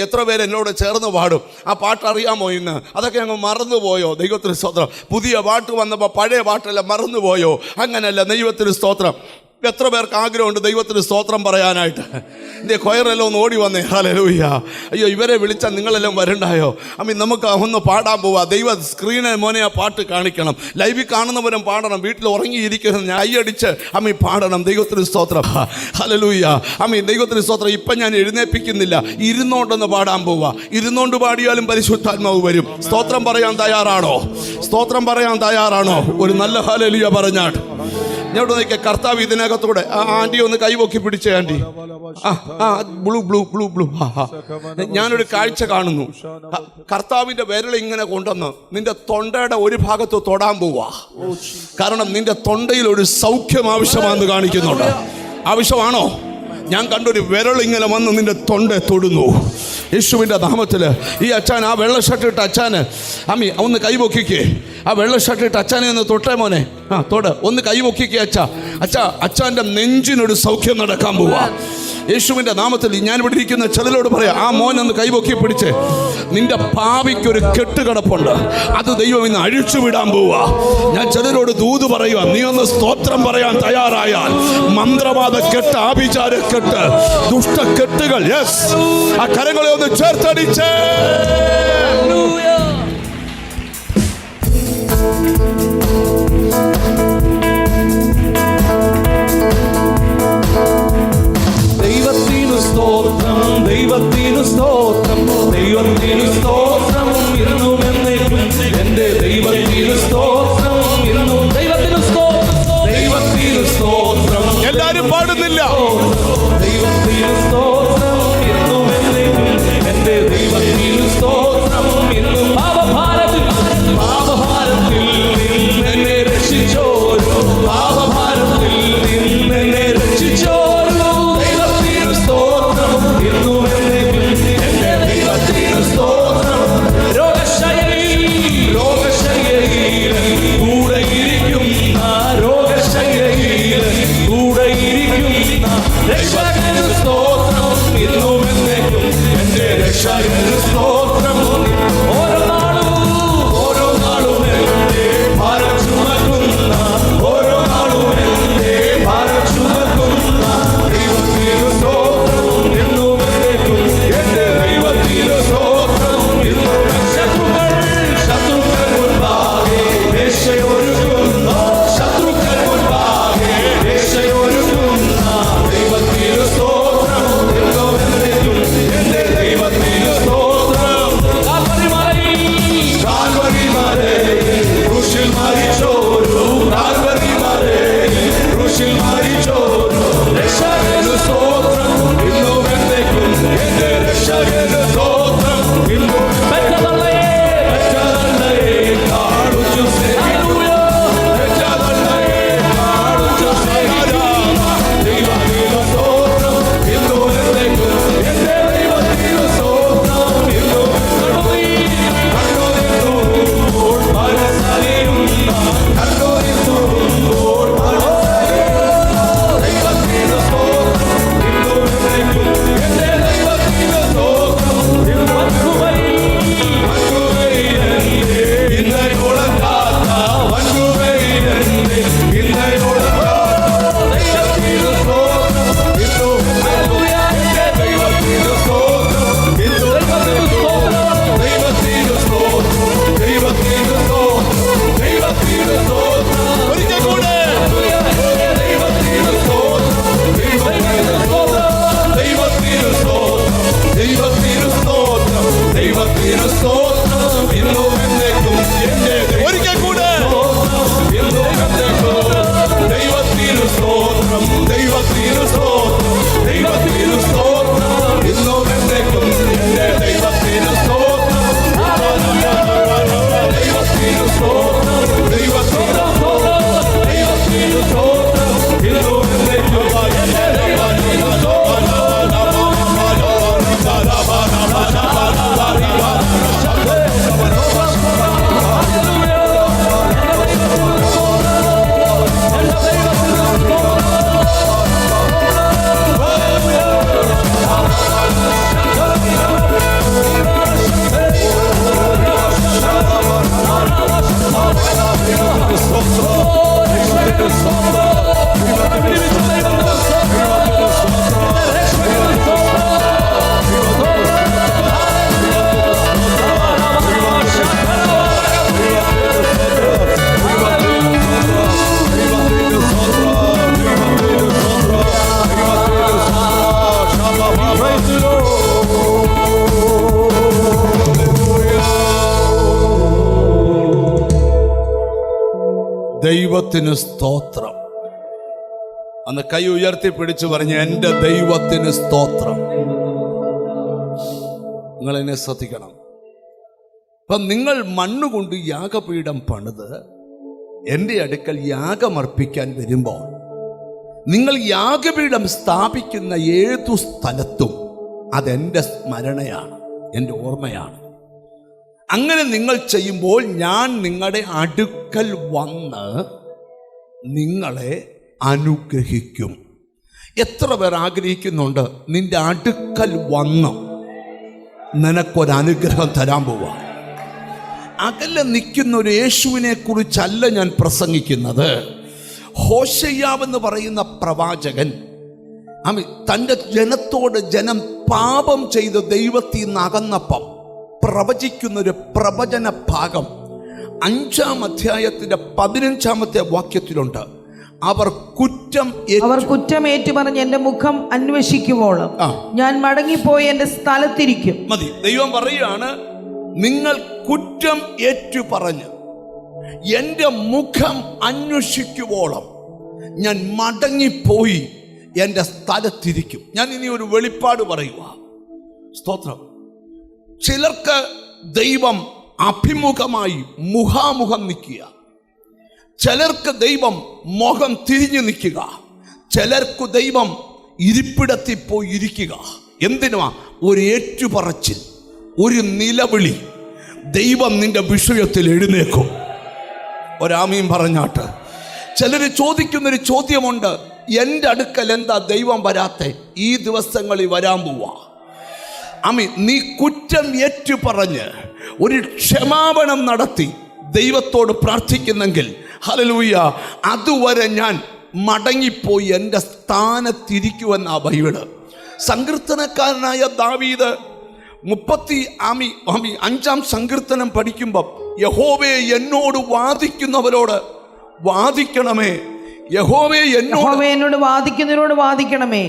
എത്ര പേര് എന്നോട് ചേർന്ന് പാടും? ആ പാട്ട് അറിയാമോ? ഇന്ന് അതൊക്കെ അങ്ങ് മറന്നുപോയോ? ദൈവത്തിന് സ്തോത്രം. പുതിയ പാട്ട് വന്നപ്പോൾ പഴയ പാട്ടെല്ലാം മറന്നുപോയോ? അങ്ങനെയല്ല, ദൈവത്തിന് സ്തോത്രം. എത്ര പേർക്ക് ആഗ്രഹമുണ്ട് ദൈവത്തിന് സ്തോത്രം പറയാനായിട്ട്? എൻ്റെ കൊയറെല്ലാം ഒന്ന് ഓടി വന്നേ. ഹല്ലേലൂയ. അയ്യോ, ഇവരെ വിളിച്ചാൽ നിങ്ങളെല്ലാം വരണ്ടായോ? നമുക്ക് ഒന്ന് പാടാൻ പോവാ. ദൈവ സ്ക്രീനെ മോനെ ആ പാട്ട് കാണിക്കണം. ലൈവിൽ കാണുന്നവരും പാടണം. വീട്ടിൽ ഉറങ്ങിയിരിക്കുന്ന കൈയടിച്ച് പാടണം. ദൈവത്തിന് സ്തോത്രം. ഹല്ലേലൂയ. ദൈവത്തിന് സ്തോത്രം. ഇപ്പം ഞാൻ എഴുന്നേൽപ്പിക്കുന്നില്ല, ഇരുന്നോണ്ടൊന്ന് പാടാൻ പോവാ. ഇരുന്നോണ്ട് പാടിയാലും പരിശുദ്ധാത്മാവ് വരും. സ്തോത്രം പറയാൻ തയ്യാറാണോ? സ്തോത്രം പറയാൻ തയ്യാറാണോ? ഒരു നല്ല ഹല്ലേലൂയ പറഞ്ഞാട്ട് ഞോട്ട് നോക്കിയ കർത്താവ് ഇതിനകത്തൂടെ. ആൻറ്റി ഒന്ന് കൈപൊക്കി പിടിച്ചേ aunty. Blue blue blue blue. ഞാനൊരു കാഴ്ച കാണുന്നു. കർത്താവിൻ്റെ വിരൽ ഇങ്ങനെ കൊണ്ടുവന്ന് നിന്റെ തൊണ്ടയുടെ ഒരു ഭാഗത്ത് തൊടാൻ പോവാ. കാരണം നിന്റെ തൊണ്ടയിൽ ഒരു സൗഖ്യം ആവശ്യമാണെന്ന് കാണിക്കുന്നുണ്ട്. ആവശ്യമാണോ? ഞാൻ കണ്ടൊരു വിരൽ ഇങ്ങനെ വന്ന് നിന്റെ തൊണ്ട തൊടുന്നു യേശുവിൻ്റെ നാമത്തിൽ. ഈ അച്ഛൻ, ആ വെള്ള ഷർട്ട് ഇട്ട അച്ഛന് ഒന്ന് കൈപൊക്കിക്കേ. ആ വെള്ള ഷർട്ട് ഇട്ട അച്ഛനെ ഒന്ന് തൊട്ടേ മോനെ. തൊട്, ഒന്ന് കൈപൊക്കിക്കേ അച്ഛാ. അച്ഛൻ്റെ നെഞ്ചിനൊരു സൗഖ്യം നടക്കാൻ പോവാ യേശുവിൻ്റെ നാമത്തിൽ. ഞാൻ ഇവിടെ ഇരിക്കുന്ന ചിലരോട് പറയാം, ആ മോനൊന്ന് കൈപൊക്കി പിടിച്ച്. നിന്റെ പാവിക്കൊരു കെട്ടുകിടപ്പുണ്ട്, അത് ദൈവം ഇന്ന് അഴിച്ചുവിടാൻ പോവാ. ഞാൻ ചിലരോട് ദൂത് പറയുക, നീ ഒന്ന് സ്തോത്രം പറയാൻ തയ്യാറായാൽ മന്ത്രവാദ കെട്ട്, ആഭിചാര കെട്ട്, ദുഷ്ടക്കെട്ടുകൾ, യെസ്, ആ കരങ്ങളെ ഒന്ന് ചേർത്തടിച്ചേ. ദൈവത്തിന് സ്തോത്രം, ഇന്നും ദൈവത്തിന് സ്തോത്രം, ദൈവത്തിന് സ്തോത്രം. എല്ലാരും പാടുന്നില്ല. ദൈവത്തിന് സ്തോത്രം, ഇന്നും എന്നേക്കും എന്റെ ദൈവത്തിന് സ്തോത്രം. ഇന്നും പാപഭാരത്തിൽ നിന്നെന്നെ രക്ഷിച്ചോരു, പാപഭാരത്തിൽ നിന്നെന്നെ രക്ഷിച്ചോരു ദൈവത്തിന് സ്തോത്രം, ഇന്നും എന്നേക്കും എന്റെ ദൈവത്തിന് സ്തോത്രം. രോഗശയ്യയിൽ കൂടെ ഇരിക്കുന്ന, രോഗശയ്യയിൽ കൂടെ ഇരിക്കുന്ന രക്ഷകന് സ്തോത്രം, ഇന്നും എന്നേക്കും എന്റെ രക്ഷകന് സ്തോത്രം. ഓരോ നാളും എന്റെ ഭാരം ചുമക്കുന്ന, ഓരോ നാളും എന്റെ ഭാരം ചുമക്കുന്ന ദൈവത്തിന് സ്തോത്രം, ഇന്നും എന്നേക്കും എന്റെ ദൈവത്തിന് സ്തോത്രം. ഇന്നും ശത്രുക്കൾ മുൻപാകെ രക്ഷയൊരുക്കുന്ന, ശത്രുക്കൾ മുൻപാകെ രക്ഷയൊരുക്കുന്ന ദൈവത്തിന് സ്തോത്രം, ഇന്നും എന്നേക്കും എന്റെ ദൈവത്തിന് സ്തോത്രം. കാൽവരിമലയിൽ ക്രൂശിൽ മരിച്ചോരു, കാൽവരിമലയിൽ ക്രൂശിൽ മരിച്ചോരു രക്ഷകന് സ്തോത്രം, ഇന്നും എന്നേക്കും എന്റെ രക്ഷകന് സ്തോത്രം. ഇന്നും പെറ്റതള്ളയെ കാണുച്ചു സ്നേഹിക്കുക, പെറ്റതള്ളയെ കാണുച്ചു സ്നേഹിക്കുക ദൈവത്തിന് സ്തോത്രം, ഇന്നും എന്നേക്കും എന്റെ ദൈവത്തിന് സ്തോത്രം. ഇന്നും കണ്ണുനിന്നുമ്പോൾ മനസ്സറിയുന്ന, കണ്ണുനിന്നുമ്പോൾ മനസ്സറിയുന്ന ദൈവത്തിന് സ്തോത്രം, ഇന്നും എന്നേക്കും എന്റെ ദൈവത്തിന് സ്തോത്രം. വൻകുവയിലെന്റെ ഇന്നയോളക്കാത്ത, വൻകുവയിലെന്റെ ഇന്നയോളക്കാത്ത ദൈവത്തിന് സ്തോത്രം, ഇന്നും എന്റെ ദൈവത്തിന് സ്തോത്രം, ഇന്നും ദൈവത്തിന് സ്തോത്രം, ദൈവത്തിന് സ്തോത്രം, ദൈവത്തിന് സ്തോത്രം, ദൈവത്തിന് സ്തോത്രം. ഒരിക്കൽ കൂടെ ദൈവത്തിന് സ്തോത്രം, ദൈവത്തിന് സ്തോത്രം, ദൈവത്തിന് സ്തോത്രം, ദൈവത്തിന് സ്തോത്രം, ദൈവത്തിന് സ്തോത്രം. ഇന്നും എന്നേക്കും എന്റെ ഒരിക്കൽ കൂടെ ഇന്നും എന്നേക്കും ദൈവത്തിന് സ്തോത്രം, ദൈവത്തിന് സ്തോത്രം, ദൈവത്തിന് സ്തോത്രം. ഇന്നും എന്നേക്കും എന്റെ ദൈവത്തിന് സ്തോത്രം, ദൈവത്തിന് സ്തോത്രം, ദൈവത്തിന് സ്തോത്രം, ദൈവത്തിന് സ്തോത്രം. ഇന്നും എന്നേക്കും എന്റെ ദൈവത്തിന് സ്തോത്രം. ദൈവത്തിന് സ്തോത്രം. അന്ന് കൈ ഉയർത്തി പിടിച്ചു പറഞ്ഞ് എൻ്റെ ദൈവത്തിന് സ്തോത്രം. നിങ്ങൾ എന്നെ ശ്രദ്ധിക്കണം. അപ്പം നിങ്ങൾ മണ്ണുകൊണ്ട് യാഗപീഠം പണിത് എൻ്റെ അടുക്കൽ യാഗമർപ്പിക്കാൻ വരുമ്പോൾ നിങ്ങൾ യാഗപീഠം സ്ഥാപിക്കുന്ന ഏതു സ്ഥലത്തും അതെൻ്റെ സ്മരണയാണ്, എൻ്റെ ഓർമ്മയാണ്. അങ്ങനെ നിങ്ങൾ ചെയ്യുമ്പോൾ ഞാൻ നിങ്ങളുടെ അടുക്കൽ വന്ന് നിങ്ങളെ അനുഗ്രഹിക്കും. എത്ര പേർ ആഗ്രഹിക്കുന്നുണ്ട് നിന്റെ അടുക്കൽ വന്ന് നിനക്കൊരനുഗ്രഹം തരാൻ പോവാ? അകലെ നിൽക്കുന്ന ഒരു യേശുവിനെ കുറിച്ചല്ല ഞാൻ പ്രസംഗിക്കുന്നത്. ഹോശയ്യാവെന്ന് പറയുന്ന പ്രവാചകൻ തൻ്റെ ജനത്തോട് ജനം പാപം ചെയ്ത് ദൈവത്തിൽ നിന്ന് അകന്നപ്പം പ്രവചിക്കുന്നൊരു പ്രവചന ഭാഗം 5-ാം അധ്യായത്തിന്റെ 15-ാമത്തെ വാക്യത്തിലുണ്ട്. അവർ കുറ്റമേറ്റു പറഞ്ഞ് എന്റെ മുഖം അന്വേഷിക്കുവോളം ഞാൻ മടങ്ങിപ്പോയി എന്റെ സ്ഥലത്തിരിക്കും. മതി. ദൈവം പറയുകയാണ്, നിങ്ങൾ കുറ്റം ഏറ്റു പറഞ്ഞ് എൻ്റെ മുഖം അന്വേഷിക്കുവോളം ഞാൻ മടങ്ങിപ്പോയി എൻ്റെ സ്ഥലത്തിരിക്കും. ഞാൻ ഇനി ഒരു വെളിപ്പാട് പറയുക. സ്തോത്രം. ചിലർക്ക് ദൈവം അഭിമുഖമായി മുഖാമുഖം നിൽക്കുക, ചിലർക്ക് ദൈവം മുഖം തിരിഞ്ഞു നിൽക്കുക, ചിലർക്ക് ദൈവം ഇരിപ്പിടത്തിൽ പോയി ഇരിക്കുക. എന്തിനുമാ? ഒരു ഏറ്റുപറച്ചിൽ, ഒരു നിലവിളി. ദൈവം നിന്റെ വിഷയത്തിൽ എഴുന്നേക്കും. ഒരാമീൻ പറഞ്ഞാട്ട്. ചിലർ ചോദിക്കുന്നൊരു ചോദ്യമുണ്ട്, എൻ്റെ അടുക്കൽ എന്താ ദൈവം വരാത്തെ? ഈ ദിവസങ്ങളിൽ വരാൻ പോവാ. നീ കുറ്റം ഏറ്റുപറഞ്ഞ് ഒരു ക്ഷമാപണം നടത്തി ദൈവത്തോട് പ്രാർത്ഥിക്കുന്നെങ്കിൽ ഹല്ലേലൂയ, അതുവരെ ഞാൻ മടങ്ങിപ്പോയി എൻ്റെ സ്ഥാനത്തിരിക്കുമെന്നാ ബൈബിള്. സങ്കീർത്തനക്കാരനായ ദാവീദ് 5-ാം സങ്കീർത്തനം പഠിക്കുമ്പം, യഹോവേ എന്നോട് വാദിക്കുന്നവരോട് വാദിക്കണമേ, യഹോവേ എന്നോട് വാദിക്കുന്നവരോട് വാദിക്കണമേ,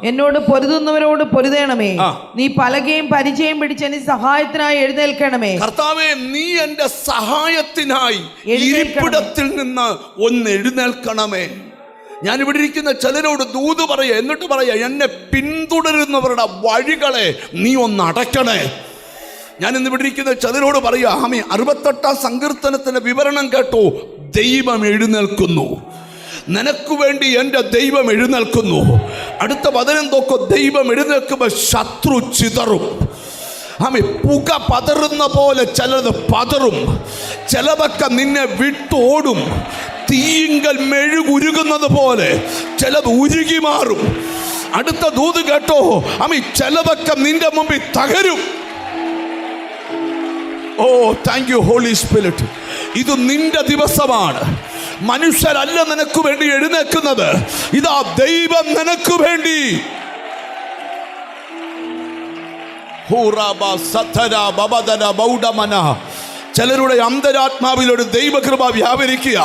എന്നോട് പൊരുതുന്നവരോട് പൊരുതണമേ, നീ പലകയും പരിചയം പിടിച്ച് എനിക്ക് സഹായത്തിനായി എഴുന്നേൽക്കണമേ. കർത്താവേ, നീ എൻ്റെ സഹായത്തിനായി ഇരിപ്പിടത്തിൽ നിന്ന് ഒന്ന് എഴുന്നേൽക്കണമേ. ഞാനിവിടെ ഇരിക്കുന്ന ചിലരോട് ദൂത് പറയാ, എന്നിട്ട് പറയാ, എന്നെ പിന്തുടരുന്നവരുടെ വഴികളെ നീ ഒന്ന് അടയ്ക്കണേ. ഞാൻ ഇന്ന് ഇവിടെ ഇരിക്കുന്ന ചിലരോട് പറയാ, 68-ാം സങ്കീർത്തനത്തിന്റെ വിവരണം കേട്ടോ. ദൈവം എഴുന്നേൽക്കുന്നു, നിനക്ക് വേണ്ടി എൻ്റെ ദൈവം എഴുന്നേൽക്കുന്നു. അടുത്ത വചനം നോക്കോ, ദൈവം എഴുന്നേൽക്കുമ്പോൾ ശത്രു ചിതറും. പുക പതറുന്ന പോലെ ചിലത് പതറും, ചിലതൊക്കെ നിന്നെ വിട്ടോടും. തീയിങ്കൽ മെഴുകുരുകുന്നത് പോലെ ചിലത് ഉരുകി മാറും. അടുത്ത ദൂത് കേട്ടോ, ചിലതൊക്കെ നിന്റെ മുമ്പിൽ തകരും. ഓ താങ്ക് യു ഹോളി സ്പിരിറ്റ്. ഇത് നിന്റെ ദിവസമാണ്. മനുഷ്യരല്ല നിനക്ക് വേണ്ടി എഴുന്നേൽക്കുന്നത്, ഇതാ ദൈവം നിനക്ക് വേണ്ടി. ചിലരുടെ അന്തരാത്മാവിലൊരു ദൈവകൃപ വ്യാപരിക്കുക.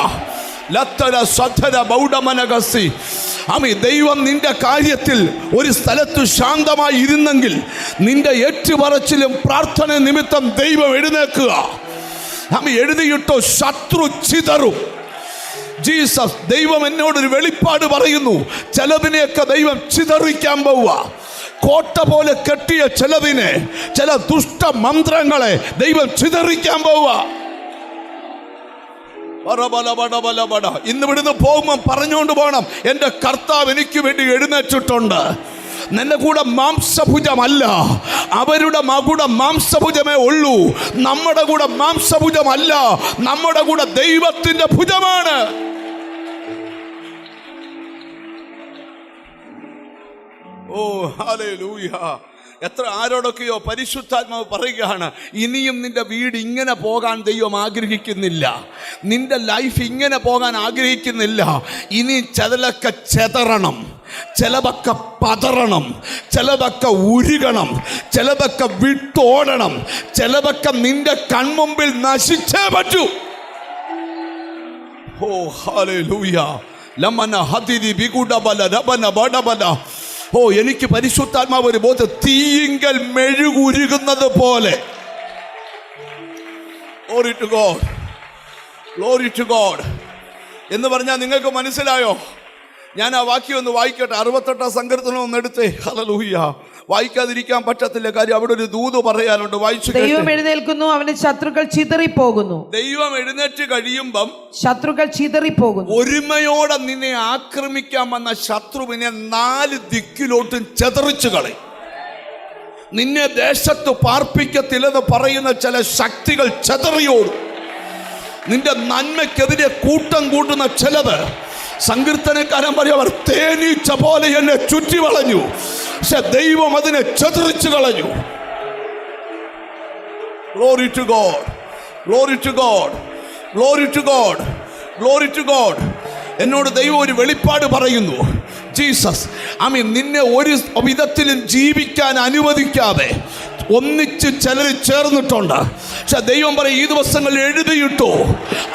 ദൈവം നിന്റെ കാര്യത്തിൽ ഒരു സ്ഥലത്ത് ശാന്തമായി ഇരുന്നെങ്കിൽ നിന്റെ ഏറ്റുപറച്ചിലും പ്രാർത്ഥന നിമിത്തം ദൈവം എഴുന്നേൽക്കുക. എഴുതിയിട്ടോ, ശത്രു ചിതറും. ജീസസ്, ദൈവം എന്നോടൊരു വെളിപ്പാട് പറയുന്നു. ചിലതിനെയൊക്കെ ദൈവം ചിതറിക്കാൻ പോവുക. കോട്ട പോലെ കെട്ടിയ ചിലതിനെ, ചില ദുഷ്ട മന്ത്രങ്ങളെ ദൈവം ചിതറിക്കാൻ പോവുക. ഇന്ന് ഇവിടുന്ന് പോകുമ്പോൾ പറഞ്ഞുകൊണ്ട് പോകണം, എൻ്റെ കർത്താവ് എനിക്ക് വേണ്ടി എഴുന്നേറ്റിട്ടുണ്ട്. നിന്റെ കൂടെ മാംസഭുജമല്ല, അവരുടെ കൂടെ മാംസഭുജമേ ഉള്ളൂ. നമ്മുടെ കൂടെ മാംസഭുജമല്ല, നമ്മുടെ കൂടെ ദൈവത്തിന്റെ ഭുജമാണ്. ഓ ഹല്ലേലൂയ. എത്ര ആരോടൊക്കെയോ പരിശുദ്ധാത്മാവ് പറയുകയാണ്, ഇനിയും നിന്റെ വീട് ഇങ്ങനെ പോകാൻ ദൈവം ആഗ്രഹിക്കുന്നില്ല, നിന്റെ ലൈഫ് ഇങ്ങനെ പോകാൻ ആഗ്രഹിക്കുന്നില്ല. ഇനി ചിലതൊക്കെ ചെതറണം, ചിലതൊക്കെ പതറണം, ചിലതൊക്കെ ഉരുകണം, ചിലതൊക്കെ വിട്ടോടണം, ചിലതൊക്കെ നിന്റെ കൺമുമ്പിൽ നശിച്ചേ പറ്റൂ. ഓ ഹല്ലേലൂയ. ലമന ഹദിരി ബിഗുഡബല രബന ബഡബല. ഓ, എനിക്ക് പരിശുദ്ധാത്മാവ് ഒരു ബോധം, തീയിങ്കൽ മെഴുകുരുകുന്നത് പോലെ. Glory to God, glory to God എന്ന് പറഞ്ഞാൽ നിങ്ങൾക്ക് മനസ്സിലായോ? ഞാൻ ആ വാക്യം ഒന്ന് വായിക്കട്ടെ. 68-ാം സങ്കീർത്തനം ഒന്ന് എടുത്തേ. ഹല്ലേലൂയ. വായിക്കാതിരിക്കാൻ പറ്റത്തില്ല, കാര്യം അവിടെ ഒരു ദൂത് പറയാനുണ്ട്. വായിച്ചു. ദൈവം എഴുന്നേൽക്കുന്നു, അവന്റെ ശത്രുക്കൾ ചിതറിപ്പോകുന്നു. ദൈവം എഴുന്നേറ്റ് കഴിയുമ്പം ശത്രുക്കൾ ചിതറിപ്പോകുന്നു. ഒരുമയോടെ നിന്നെ ആക്രമിക്കാൻ വന്ന ശത്രുവിനെ 4 ദിക്കിലോട്ടും ചെതറിച്ചു കളയും. നിന്നെ ദേശത്ത് പാർപ്പിക്കത്തില്ലെന്ന് പറയുന്ന ചില ശക്തികൾ ചെതറിയോടും. നിന്റെ നന്മയ്ക്കെതിരെ കൂട്ടം കൂട്ടുന്ന ചിലത്, സങ്കീർത്തനക്കാരൻ പറയും, അവർ തേനീച്ച പോലെ എന്നെ ചുറ്റി വളഞ്ഞു, പക്ഷെ ദൈവം അതിനെ ചെതറിച്ചു കളഞ്ഞു. Glory to God, glory to God, glory to God, glory to God. എന്നോട് ദൈവം ഒരു വെളിപ്പാട് പറയുന്നു. ജീസസ്, നിന്നെ ഒരു വിധത്തിലും ജീവിക്കാൻ അനുവദിക്കാതെ ഒന്നിച്ച് ചിലർ ചേർന്നിട്ടുണ്ട്. പക്ഷെ ദൈവം പറയും, ഈ ദിവസങ്ങളിൽ എഴുതിയിട്ടോ,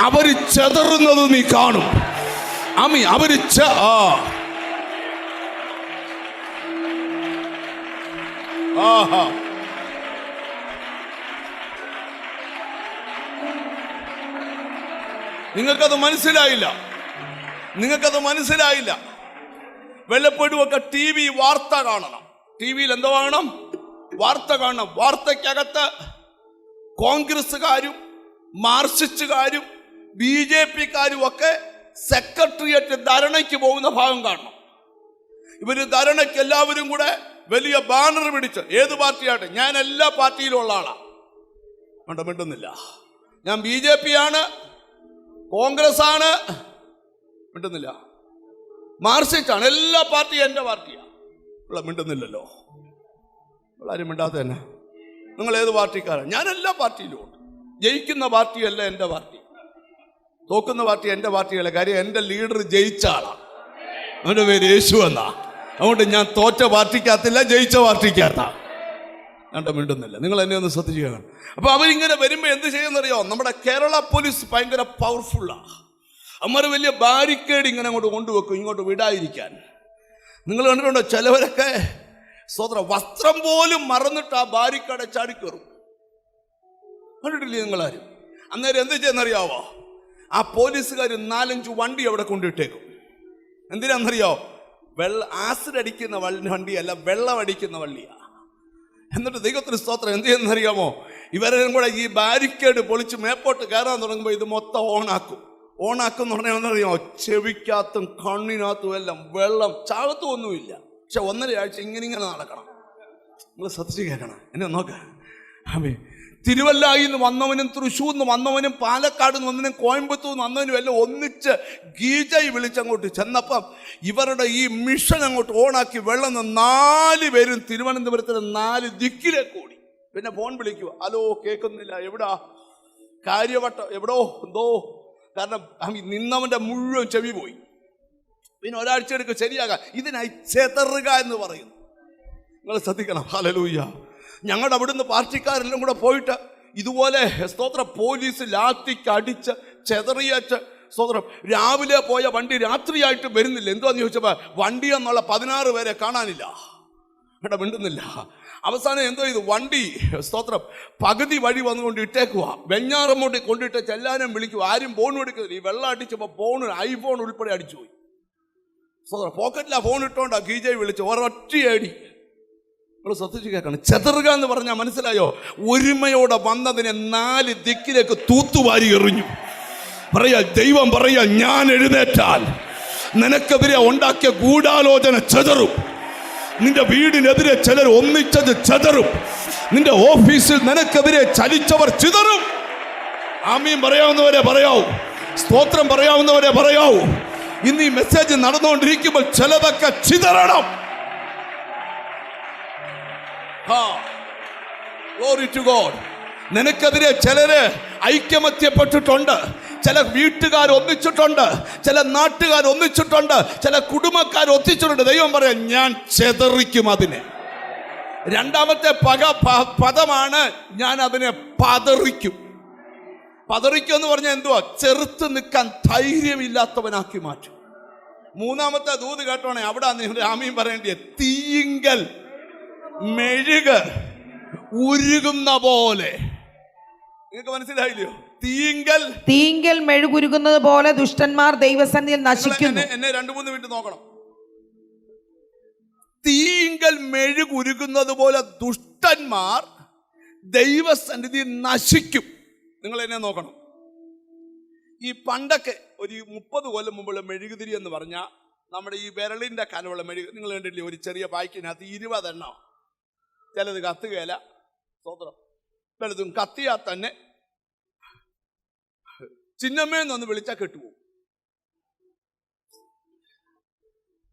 അവര് ചെതറുന്നത് നീ കാണും. അവര് നിങ്ങൾക്കത് മനസ്സിലായില്ല. വല്ലപ്പോഴുമൊക്കെ ടി വി വാർത്ത കാണണം. ടി വിയിൽ എന്തോ കാണണം? വാർത്ത കാണണം. വാർത്തക്കകത്ത് കോൺഗ്രസ്സുകാരും മാർക്സിസ്റ്റുകാരും BJP-ക്കാരും ഒക്കെ സെക്രട്ടേറിയറ്റ് ധരണയ്ക്ക് പോകുന്ന ഭാഗം കാണണം. ഇവര് ധരണയ്ക്ക് എല്ലാവരും കൂടെ വലിയ ബാനർ പിടിച്ച്, ഏത് പാർട്ടിയാട്ടെ, ഞാൻ എല്ലാ പാർട്ടിയിലും ഉള്ള ആളാണ്, മിണ്ടുന്നില്ല. ഞാൻ BJP ആണ്, കോൺഗ്രസ് ആണ്, മിണ്ടുന്നില്ല. മാർക്സിസ്റ്റ് ആണ്, എല്ലാ പാർട്ടിയും എൻ്റെ പാർട്ടിയാണ്, മിണ്ടുന്നില്ലല്ലോ. ആരും മിണ്ടാത്ത തന്നെ. നിങ്ങൾ ഏത് പാർട്ടിക്കാരാണ്? ഞാൻ എല്ലാ പാർട്ടിയിലും ഉണ്ട്. ജയിക്കുന്ന പാർട്ടിയല്ല എൻ്റെ പാർട്ടി, തോക്കുന്ന പാർട്ടി എൻ്റെ പാർട്ടിയല്ല. കാര്യം എൻ്റെ ലീഡർ ജയിച്ച ആളാണ്, അവൻ്റെ പേര് യേശു എന്നാ. അതുകൊണ്ട് ഞാൻ തോറ്റ പാർട്ടിക്കകത്തില്ല, ജയിച്ച പാർട്ടിക്കകത്താ. കണ്ട മിണ്ടുന്നില്ല. നിങ്ങൾ എന്നെ ഒന്ന് ശ്രദ്ധിച്ചു കാണും. അപ്പൊ അവരിങ്ങനെ വരുമ്പോൾ എന്ത് ചെയ്യുന്നറിയോ? നമ്മുടെ കേരള പോലീസ് ഭയങ്കര പവർഫുള്ളാണ്. അമ്മ വലിയ ബാരിക്കേഡ് ഇങ്ങനെ അങ്ങോട്ട് കൊണ്ടുവെക്കും, ഇങ്ങോട്ട് വിടാതിരിക്കാൻ. നിങ്ങൾ കണ്ടിട്ടുണ്ടോ? ചിലവരൊക്കെ വസ്ത്രം പോലും മറന്നിട്ട് ആ ബാരിക്കേഡ് ചാടിക്കയറും. കണ്ടിട്ടില്ലേ നിങ്ങളാരും? അന്നേരം എന്ത് ചെയ്യുന്നറിയാവോ? ആ പോലീസുകാർ 4-5 വണ്ടി അവിടെ കൊണ്ടിട്ടേക്കും. എന്തിനാണെന്നറിയോ? ആസിഡ് അടിക്കുന്ന വണ്ടിയല്ല, വെള്ളം അടിക്കുന്ന വള്ളിയാ. എന്നിട്ട് ദൈവത്തിന് സ്തോത്രം എന്ത് ചെയ്യുന്നറിയാമോ? ഇവരും കൂടെ ഈ ബാരിക്കേഡ് പൊളിച്ച് മേപ്പോട്ട് കയറാൻ തുടങ്ങുമ്പോൾ ഇത് മൊത്തം ഓണാക്കും എന്ന് പറഞ്ഞാൽ എന്നറിയാമോ? ചെവിക്കകത്തും കണ്ണിനകത്തും എല്ലാം വെള്ളം. ചാകത്തും ഒന്നുമില്ല, പക്ഷെ 1.5 ആഴ്ച ഇങ്ങനെ നടക്കണം. നിങ്ങൾ ശ്രദ്ധിച്ച് കേൾക്കണം, എന്നെ നോക്കാം. ആമേ. തിരുവല്ലായിൽ നിന്ന് വന്നവനും തൃശ്ശൂർ നിന്ന് വന്നവനും പാലക്കാട് നിന്ന് വന്നവനും കോയമ്പത്തൂർ നിന്ന് വന്നവനും എല്ലാം ഒന്നിച്ച് ഗീജൈ വിളിച്ചങ്ങോട്ട് ചെന്നപ്പം ഇവരുടെ ഈ മിഷൻ അങ്ങോട്ട് ഓണാക്കി വെള്ളം 4 പേരും തിരുവനന്തപുരത്തിന് 4 ദിക്കിലേക്ക് ഓടി. പിന്നെ ഫോൺ വിളിക്കുക, ഹലോ കേൾക്കുന്നില്ല, എവിടാ? കാര്യവട്ടം എവിടോ എന്തോ. കാരണം നിന്നവൻ്റെ മുഴുവൻ ചെവി പോയി. പിന്നെ ഒരാഴ്ച എടുക്കും ശരിയാകാൻ. ഇതിനായി ചെതറുക എന്ന് പറയുന്നു. നിങ്ങൾ ശ്രദ്ധിക്കണം. ഹല്ലേലൂയ. ഞങ്ങളുടെ അവിടുന്ന് പാർട്ടിക്കാരെല്ലാം കൂടെ പോയിട്ട് ഇതുപോലെ സ്തോത്രം പോലീസ് ലാത്തിക്ക് അടിച്ച് ചെതറിയച്ച് സ്തോത്രം രാവിലെ പോയ വണ്ടി രാത്രിയായിട്ട് വരുന്നില്ല. എന്തുവാന്ന് ചോദിച്ചപ്പോൾ വണ്ടി എന്നുള്ള 16 പേരെ കാണാനില്ല. ഇവിടെ മിണ്ടുന്നില്ല. അവസാനം എന്തോ ചെയ്തു? വണ്ടി സ്തോത്രം പകുതി വഴി വന്നുകൊണ്ട് ഇട്ടേക്കുക. വെഞ്ഞാറമ്മോട്ട് കൊണ്ടിട്ട് എല്ലാവരും വിളിക്കുക, ആരും ഫോൺ എടുക്കുന്നില്ല. ഈ വെള്ളം അടിച്ചപ്പോൾ ഫോൺ, ഐഫോൺ ഉൾപ്പെടെ അടിച്ചുപോയി. സ്തോത്രം പോക്കറ്റിലാണ് ഫോൺ ഇട്ടോണ്ടാ ഗീജൈ വിളിച്ചു. ഒരൊറ്റയടി. നിങ്ങൾ ശ്രദ്ധിച്ച് കേൾക്കണം. ചെതറുക എന്ന് പറഞ്ഞാൽ മനസ്സിലായോ? ഒരുമയോടെ വന്നതിനെ 4 ദിക്കിലേക്ക് തൂത്തുവാരി എറിഞ്ഞു. ദൈവം പറയാ, ഞാൻ എഴുന്നേറ്റാൽ നിനക്കെതിരെ ഉണ്ടാക്കിയ ഗൂഢാലോചന ചെതറും. നിന്റെ വീടിനെതിരെ ചിലർ ഒന്നിച്ചത് ചെതറും. നിന്റെ ഓഫീസിൽ നിനക്കെതിരെ ചലിച്ചവർ ചിതറും. ആമീൻ പറയാവുന്നവരെ പറയാവൂ, സ്തോത്രം പറയാവുന്നവരെ പറയാവൂ. ഇന്ന് ഈ മെസ്സേജ് നടന്നുകൊണ്ടിരിക്കുമ്പോൾ ചിലതൊക്കെ ചിതറണം. Glory to God. നിനക്കെതിരെ ചിലര് ഐക്യമത്യപ്പെട്ടിട്ടുണ്ട്, ചില വീട്ടുകാർ ഒന്നിച്ചിട്ടുണ്ട്, ചില നാട്ടുകാർ ഒന്നിച്ചിട്ടുണ്ട്, ചില കുടുംബക്കാർ ഒന്നിച്ചിട്ടുണ്ട്. ദൈവം പറയാം, ഞാൻ ചെതറിക്കും അതിനെ. രണ്ടാമത്തെ പദമാണ് ഞാൻ അതിനെ പതറിക്കും. പതറിക്കും എന്ന് പറഞ്ഞാൽ എന്തുവാ? ചെറുത്ത് നിൽക്കാൻ ധൈര്യമില്ലാത്തവനാക്കി മാറ്റും. മൂന്നാമത്തെ ദൂത് കേട്ടോണേ, അവിടെ ആമീൻ പറയേണ്ടിയ തീയിങ്കൽ മെഴുക് ഉരുകുന്ന പോലെ. നിങ്ങൾക്ക് മനസ്സിലായില്ലയോ? തീങ്കൽ മെഴുകുരുകുന്നത് പോലെ ദുഷ്ടന്മാർ ദൈവസന്നിധിയിൽ നശിക്കുന്നു. എന്നെ 2-3 മിനിറ്റ് നോക്കണം. തീങ്കൽ മെഴുകുരുകുന്നത് പോലെ ദുഷ്ടന്മാർ ദൈവസന്നിധിയിൽ നശിക്കും. നിങ്ങൾ എന്നെ നോക്കണം. ഈ പണ്ടൊക്കെ ഒരു 30 കൊല്ലം മുമ്പുള്ള മെഴുകുതിരി എന്ന് പറഞ്ഞാൽ നമ്മുടെ ഈ വിരളിന്റെ കനമുള്ള മെഴുക്. നിങ്ങൾ കണ്ടില്ലേ? ഒരു ചെറിയ പായ്ക്കിനകത്ത് 20 എണ്ണം. ചിലത് കത്തുകയില്ല, സ്വതന്ത്രം. ചിലതും കത്തിയാൽ തന്നെ ചിന്നമ്മേന്നൊന്ന് വിളിച്ചാൽ കെട്ടുപോകും.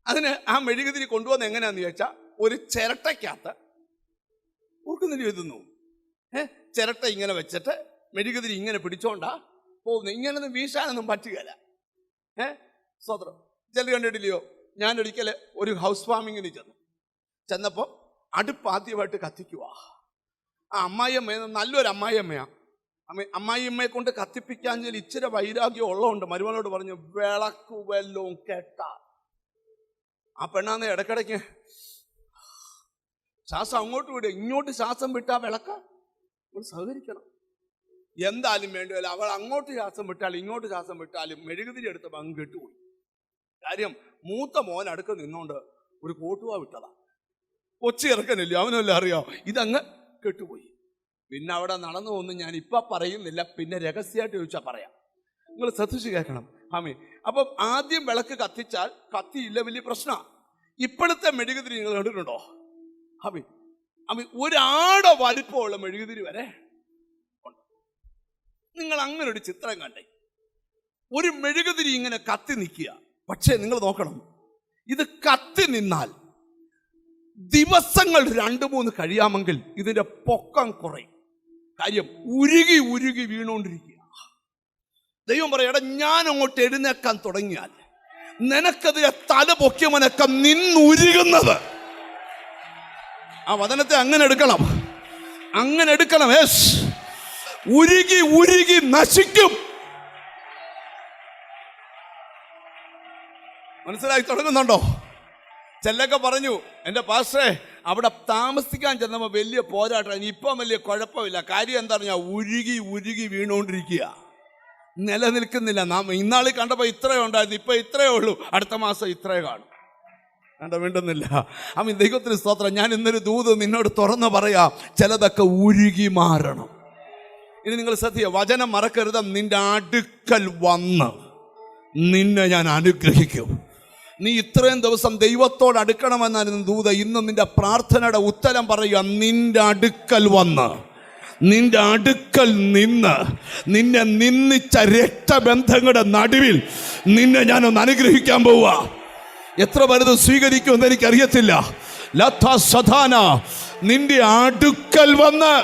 അതിന് ആ മെഴുകുതിരി കൊണ്ടുവന്ന് എങ്ങനെയാന്ന് ചോദിച്ചാൽ ഒരു ചിരട്ടയ്ക്കകത്ത് ഊർക്കുന്നില്ല എഴുതുന്നു. ചിരട്ട ഇങ്ങനെ വെച്ചിട്ട് മെഴുകുതിരി ഇങ്ങനെ പിടിച്ചോണ്ടാ പോകുന്നു. ഇങ്ങനൊന്നും വീശാനൊന്നും പറ്റുകയില്ല. സ്വതന്ത്രം. ചില കണ്ടിട്ടില്ലയോ? ഞാനൊരിക്കൽ ഒരു ഹൗസ് വാമിങ്ങിന് ചെന്നപ്പോൾ അടുപ്പ് ആദ്യമായിട്ട് കത്തിക്കുക. ആ അമ്മായിയമ്മ നല്ലൊരു അമ്മായിയമ്മയാണ്. അമ്മായിയമ്മയെ കൊണ്ട് കത്തിപ്പിക്കാൻ ഇച്ചിരി വൈരാഗ്യം ഉള്ളതുകൊണ്ട് മരുമനോട് പറഞ്ഞു, വിളക്ക് വല്ലവും കേട്ട. ആ പെണ്ണാന്ന് ഇടയ്ക്കിടയ്ക്ക് ശ്വാസം അങ്ങോട്ട് വിടുക, ഇങ്ങോട്ട് ശ്വാസം വിട്ടാ വിളക്ക. സഹകരിക്കണം. എന്തായാലും വേണ്ടിയല്ല, അവൾ അങ്ങോട്ട് ശ്വാസം വിട്ടാലും ഇങ്ങോട്ട് ശ്വാസം വിട്ടാലും മെഴുകുതിരി എടുത്ത് അങ്ങ് കെട്ടുപോയി. കാര്യം മൂത്ത മോൻ അടുക്ക നിന്നോണ്ട് ഒരു കോട്ടുവാ വിട്ടതാ. കൊച്ചി ഇറക്കനില്ല, അവനല്ല അറിയാം, ഇതങ്ങ് കെട്ടുപോയി. പിന്നെ അവിടെ നടന്നു ഒന്നും ഞാൻ ഇപ്പം പറയുന്നില്ല, പിന്നെ രഹസ്യമായിട്ട് ചോദിച്ചാൽ പറയാം. നിങ്ങൾ ശ്രദ്ധിച്ച് കേൾക്കണം. ആമേ. അപ്പം ആദ്യം വിളക്ക് കത്തിച്ചാൽ കത്തിയില്ല, വലിയ പ്രശ്നമാണ്. ഇപ്പോഴത്തെ മെഴുകുതിരി നിങ്ങൾ കണ്ടിട്ടുണ്ടോ? ആമേ ആമേ ഒരാടെ വലിപ്പമുള്ള മെഴുകുതിരി വരെ ഉണ്ട്. നിങ്ങൾ അങ്ങനെ ഒരു ചിത്രം കണ്ടേ, ഒരു മെഴുകുതിരി ഇങ്ങനെ കത്തി നിൽക്കുക. പക്ഷേ നിങ്ങൾ നോക്കണം, ഇത് കത്തി നിന്നാൽ ദിവസങ്ങൾ 2-3 കഴിയാമെങ്കിൽ ഇതിന്റെ പൊക്കം കുറയും. കാര്യം ഉരുകി ഉരുകി വീണുകൊണ്ടിരിക്കുക. ദൈവം പറയടാ, ഞാൻ അങ്ങോട്ട് എഴുന്നേക്കാൻ തുടങ്ങിയാൽ നിനക്കതിലെ തല പൊക്കിയവനൊക്കെ നിന്നുരുകുന്നത്. ആ വചനത്തെ അങ്ങനെ എടുക്കണം, അങ്ങനെ എടുക്കണം. യെസ്, ഉരുകി ഉരുകി നശിക്കും. മനസ്സിലായി തുടങ്ങുന്നുണ്ടോ? ചെല്ലൊക്കെ പറഞ്ഞു, എൻ്റെ പാസ്റ്ററെ അവിടെ താമസിക്കാൻ ചെന്നപ്പോൾ വലിയ പോരാട്ടം, ഇപ്പം വലിയ കുഴപ്പമില്ല. കാര്യം എന്താ പറഞ്ഞാൽ ഉരുകി ഉരുകി വീണുകൊണ്ടിരിക്കുക, നിലനിൽക്കുന്നില്ല. നാം ഇന്നാളിൽ കണ്ടപ്പോൾ ഇത്രയേ ഉണ്ടായിരുന്നു, ഇപ്പം ഇത്രയേ ഉള്ളൂ, അടുത്ത മാസം ഇത്രയേ കാണും. കണ്ട വീണ്ടുന്നില്ല. അമ്മ ദൈവത്തിന് സ്തോത്രം. ഞാൻ ഇന്നൊരു ദൂത് നിന്നോട് തുറന്ന് പറയാം, ചിലതൊക്കെ ഉരുകി മാറണം. ഇനി നിങ്ങൾ ശ്രദ്ധിക്കുക, വചനം മറക്കരുത്. നിന്റെ അടുക്കൽ വന്ന് നിന്നെ ഞാൻ അനുഗ്രഹിക്കും. നീ ഇത്രയും ദിവസം ദൈവത്തോട് അടുക്കണമെന്നായിരുന്നു ദൂത. ഇന്ന് നിന്റെ പ്രാർത്ഥനയുടെ ഉത്തരം പറയുക, നിന്റെ അടുക്കൽ വന്ന് നിന്റെ അടുക്കൽ നിന്ന് നിന്നെ നിന്ദിച്ച രക്തബന്ധങ്ങളുടെ നടുവിൽ നിന്നെ ഞാനൊന്ന് അനുഗ്രഹിക്കാൻ പോവുക. എത്ര വലുത് സ്വീകരിക്കുമെന്ന് എനിക്കറിയത്തില്ല. ലഥ സധാന, നിന്റെ അടുക്കൽ വന്ന്.